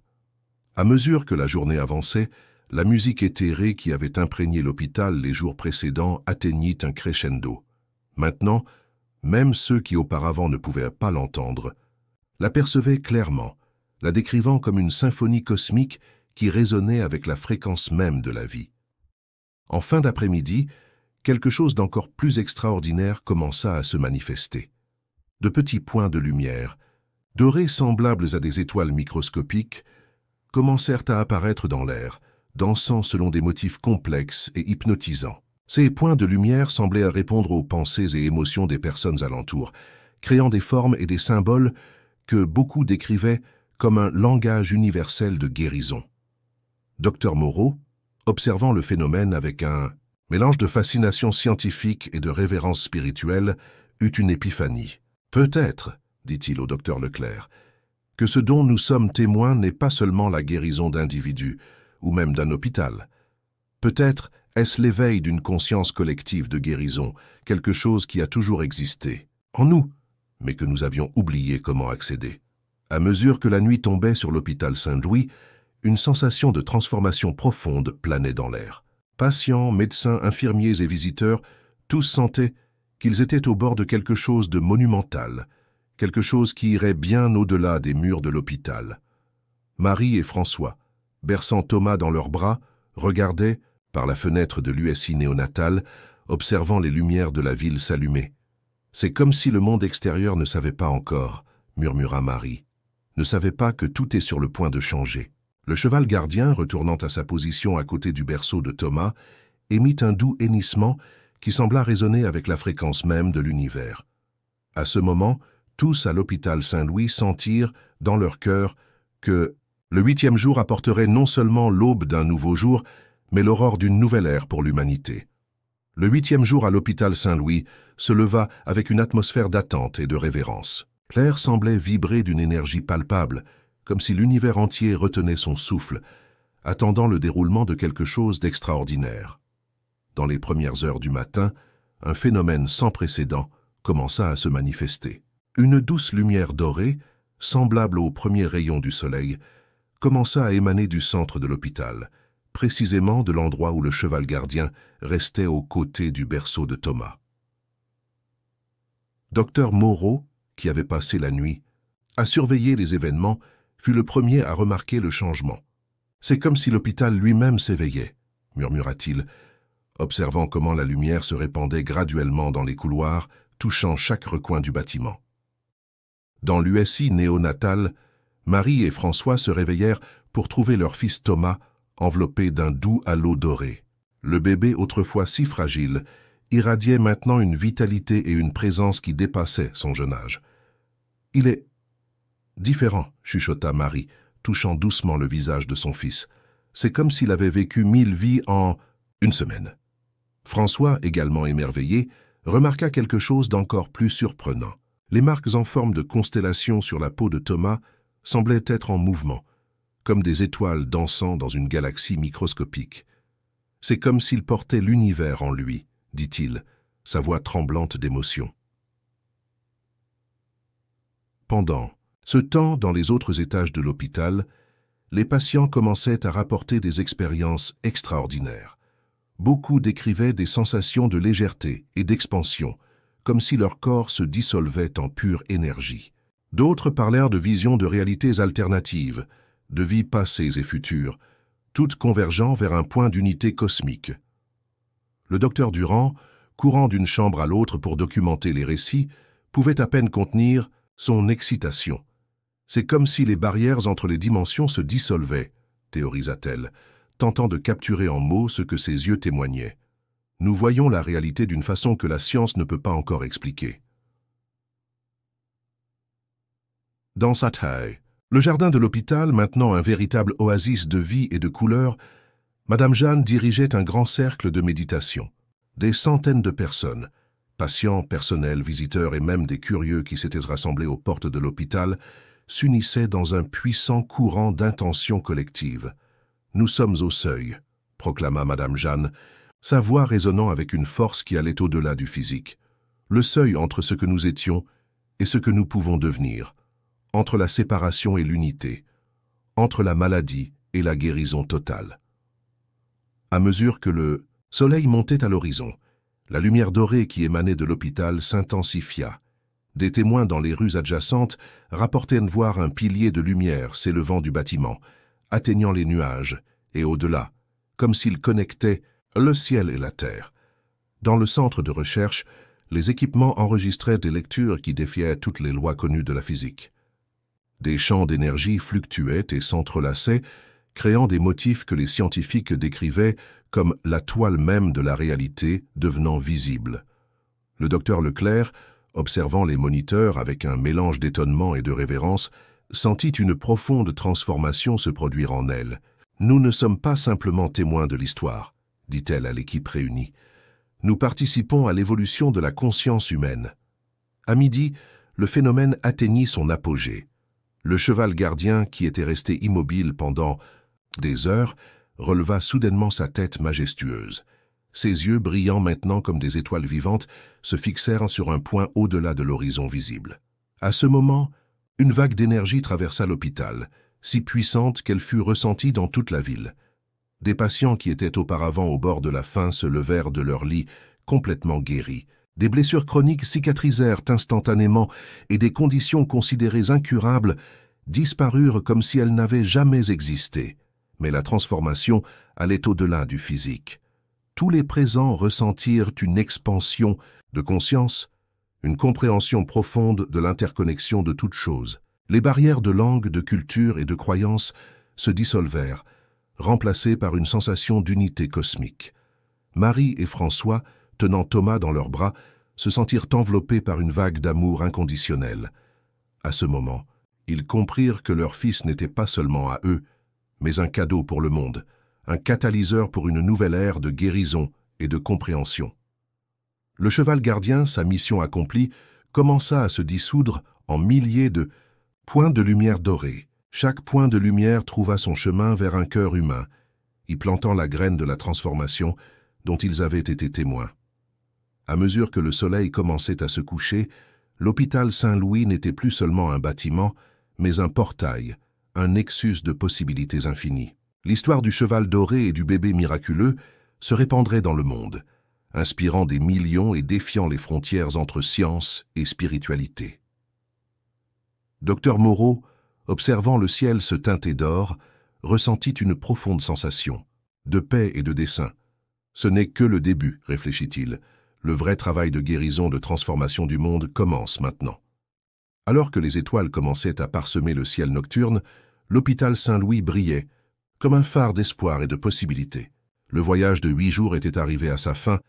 À mesure que la journée avançait, la musique éthérée qui avait imprégné l'hôpital les jours précédents atteignit un crescendo. Maintenant, même ceux qui auparavant ne pouvaient pas l'entendre, l'apercevaient clairement, la décrivant comme une symphonie cosmique qui résonnait avec la fréquence même de la vie. En fin d'après-midi, quelque chose d'encore plus extraordinaire commença à se manifester. De petits points de lumière, dorés semblables à des étoiles microscopiques, commencèrent à apparaître dans l'air, dansant selon des motifs complexes et hypnotisants. Ces points de lumière semblaient répondre aux pensées et émotions des personnes alentour, créant des formes et des symboles que beaucoup décrivaient comme un langage universel de guérison. Dr Moreau, observant le phénomène avec un mélange de fascination scientifique et de révérence spirituelle, eut une épiphanie. « Peut-être, dit-il au docteur Leclerc, que ce dont nous sommes témoins n'est pas seulement la guérison d'individus, ou même d'un hôpital. Peut-être est-ce l'éveil d'une conscience collective de guérison, quelque chose qui a toujours existé, en nous, mais que nous avions oublié comment accéder. » À mesure que la nuit tombait sur l'hôpital Saint-Louis, une sensation de transformation profonde planait dans l'air. Patients, médecins, infirmiers et visiteurs, tous sentaient qu'ils étaient au bord de quelque chose de monumental, quelque chose qui irait bien au-delà des murs de l'hôpital. Marie et François, berçant Thomas dans leurs bras, regardaient, par la fenêtre de l'USI néonatale, observant les lumières de la ville s'allumer. « C'est comme si le monde extérieur ne savait pas encore, » murmura Marie, « ne savait pas que tout est sur le point de changer. » Le cheval gardien, retournant à sa position à côté du berceau de Thomas, émit un doux hennissement qui sembla résonner avec la fréquence même de l'univers. À ce moment, tous à l'hôpital Saint-Louis sentirent, dans leur cœur, que le 8e jour apporterait non seulement l'aube d'un nouveau jour, mais l'aurore d'une nouvelle ère pour l'humanité. Le 8e jour à l'hôpital Saint-Louis se leva avec une atmosphère d'attente et de révérence. L'air semblait vibrer d'une énergie palpable, comme si l'univers entier retenait son souffle, attendant le déroulement de quelque chose d'extraordinaire. Dans les premières heures du matin, un phénomène sans précédent commença à se manifester. Une douce lumière dorée, semblable aux premiers rayons du soleil, commença à émaner du centre de l'hôpital, précisément de l'endroit où le cheval gardien restait aux côtés du berceau de Thomas. Dr Moreau, qui avait passé la nuit, à surveiller les événements, fut le premier à remarquer le changement. « C'est comme si l'hôpital lui-même s'éveillait », murmura-t-il, observant comment la lumière se répandait graduellement dans les couloirs, touchant chaque recoin du bâtiment. Dans l'USI néonatale, Marie et François se réveillèrent pour trouver leur fils Thomas enveloppé d'un doux halo doré. Le bébé, autrefois si fragile, irradiait maintenant une vitalité et une présence qui dépassaient son jeune âge. « Il est différent, » chuchota Marie, touchant doucement le visage de son fils. « C'est comme s'il avait vécu 1000 vies en une semaine. » François, également émerveillé, remarqua quelque chose d'encore plus surprenant. Les marques en forme de constellation sur la peau de Thomas semblaient être en mouvement, comme des étoiles dansant dans une galaxie microscopique. « C'est comme s'il portait l'univers en lui, » dit-il, sa voix tremblante d'émotion. Pendant ce temps, dans les autres étages de l'hôpital, les patients commençaient à rapporter des expériences extraordinaires. Beaucoup décrivaient des sensations de légèreté et d'expansion, comme si leur corps se dissolvait en pure énergie. D'autres parlèrent de visions de réalités alternatives, de vies passées et futures, toutes convergeant vers un point d'unité cosmique. Le docteur Durand, courant d'une chambre à l'autre pour documenter les récits, pouvait à peine contenir son excitation. C'est comme si les barrières entre les dimensions se dissolvaient, théorisa-t-elle, tentant de capturer en mots ce que ses yeux témoignaient. Nous voyons la réalité d'une façon que la science ne peut pas encore expliquer. Dans Sathai, le jardin de l'hôpital, maintenant un véritable oasis de vie et de couleurs, Madame Jeanne dirigeait un grand cercle de méditation. Des centaines de personnes, patients, personnels, visiteurs et même des curieux qui s'étaient rassemblés aux portes de l'hôpital, s'unissaient dans un puissant courant d'intention collective. « Nous sommes au seuil », proclama Madame Jeanne, sa voix résonnant avec une force qui allait au-delà du physique. Le seuil entre ce que nous étions et ce que nous pouvons devenir, entre la séparation et l'unité, entre la maladie et la guérison totale. À mesure que le soleil montait à l'horizon, la lumière dorée qui émanait de l'hôpital s'intensifia. Des témoins dans les rues adjacentes rapportaient voir un pilier de lumière s'élevant du bâtiment, atteignant les nuages, et au-delà, comme s'il connectait le ciel et la terre. Dans le centre de recherche, les équipements enregistraient des lectures qui défiaient toutes les lois connues de la physique. Des champs d'énergie fluctuaient et s'entrelaçaient, créant des motifs que les scientifiques décrivaient comme la toile même de la réalité devenant visible. Le docteur Leclerc, observant les moniteurs avec un mélange d'étonnement et de révérence, sentit une profonde transformation se produire en elle. « Nous ne sommes pas simplement témoins de l'histoire », dit-elle à l'équipe réunie. « Nous participons à l'évolution de la conscience humaine. » À midi, le phénomène atteignit son apogée. Le cheval gardien, qui était resté immobile pendant des heures, releva soudainement sa tête majestueuse. Ses yeux, brillants maintenant comme des étoiles vivantes, se fixèrent sur un point au-delà de l'horizon visible. À ce moment, une vague d'énergie traversa l'hôpital, si puissante qu'elle fut ressentie dans toute la ville. Des patients qui étaient auparavant au bord de la faim se levèrent de leur lit, complètement guéris. Des blessures chroniques cicatrisèrent instantanément et des conditions considérées incurables disparurent comme si elles n'avaient jamais existé. Mais la transformation allait au-delà du physique. Tous les présents ressentirent une expansion de conscience, une compréhension profonde de l'interconnexion de toutes choses. Les barrières de langue, de culture et de croyance se dissolvèrent, remplacées par une sensation d'unité cosmique. Marie et François, tenant Thomas dans leurs bras, se sentirent enveloppés par une vague d'amour inconditionnel. À ce moment, ils comprirent que leur fils n'était pas seulement à eux, mais un cadeau pour le monde, un catalyseur pour une nouvelle ère de guérison et de compréhension. Le cheval gardien, sa mission accomplie, commença à se dissoudre en milliers de points de lumière dorés. Chaque point de lumière trouva son chemin vers un cœur humain, y plantant la graine de la transformation dont ils avaient été témoins. À mesure que le soleil commençait à se coucher, l'hôpital Saint-Louis n'était plus seulement un bâtiment, mais un portail, un nexus de possibilités infinies. L'histoire du cheval doré et du bébé miraculeux se répandrait dans le monde, inspirant des millions et défiant les frontières entre science et spiritualité. Docteur Moreau, observant le ciel se teinter d'or, ressentit une profonde sensation, de paix et de dessein. Ce n'est que le début, réfléchit-il. Le vrai travail de guérison, de transformation du monde commence maintenant. Alors que les étoiles commençaient à parsemer le ciel nocturne, l'hôpital Saint-Louis brillait, comme un phare d'espoir et de possibilités. Le voyage de 8 jours était arrivé à sa fin,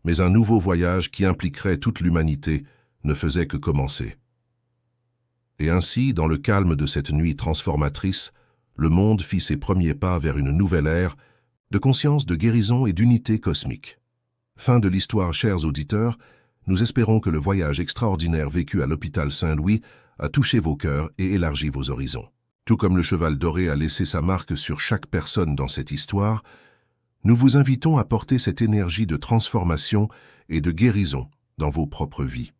mais un nouveau voyage qui impliquerait toute l'humanité ne faisait que commencer. Et ainsi, dans le calme de cette nuit transformatrice, le monde fit ses premiers pas vers une nouvelle ère de conscience, de guérison et d'unité cosmique. Fin de l'histoire, chers auditeurs. Nous espérons que le voyage extraordinaire vécu à l'hôpital Saint-Louis a touché vos cœurs et élargi vos horizons. Tout comme le cheval doré a laissé sa marque sur chaque personne dans cette histoire, nous vous invitons à porter cette énergie de transformation et de guérison dans vos propres vies.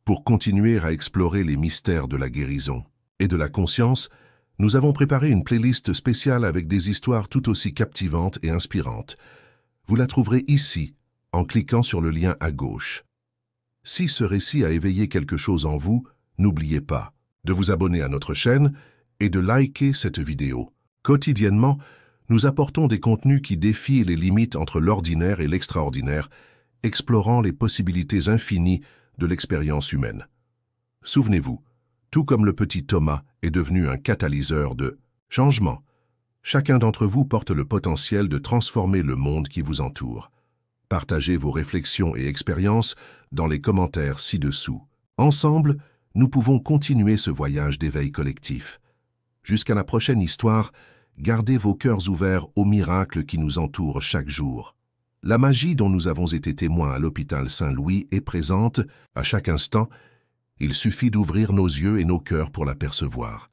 Pour continuer à explorer les mystères de la guérison et de la conscience, nous avons préparé une playlist spéciale avec des histoires tout aussi captivantes et inspirantes. Vous la trouverez ici, en cliquant sur le lien à gauche. Si ce récit a éveillé quelque chose en vous, n'oubliez pas de vous abonner à notre chaîne et de liker cette vidéo. Quotidiennement, nous apportons des contenus qui défient les limites entre l'ordinaire et l'extraordinaire, explorant les possibilités infinies de l'expérience humaine. Souvenez-vous, tout comme le petit Thomas est devenu un catalyseur de changement, chacun d'entre vous porte le potentiel de transformer le monde qui vous entoure. Partagez vos réflexions et expériences dans les commentaires ci-dessous. Ensemble, nous pouvons continuer ce voyage d'éveil collectif. Jusqu'à la prochaine histoire, gardez vos cœurs ouverts aux miracles qui nous entourent chaque jour. La magie dont nous avons été témoins à l'hôpital Saint-Louis est présente à chaque instant Il suffit d'ouvrir nos yeux et nos cœurs pour l'apercevoir.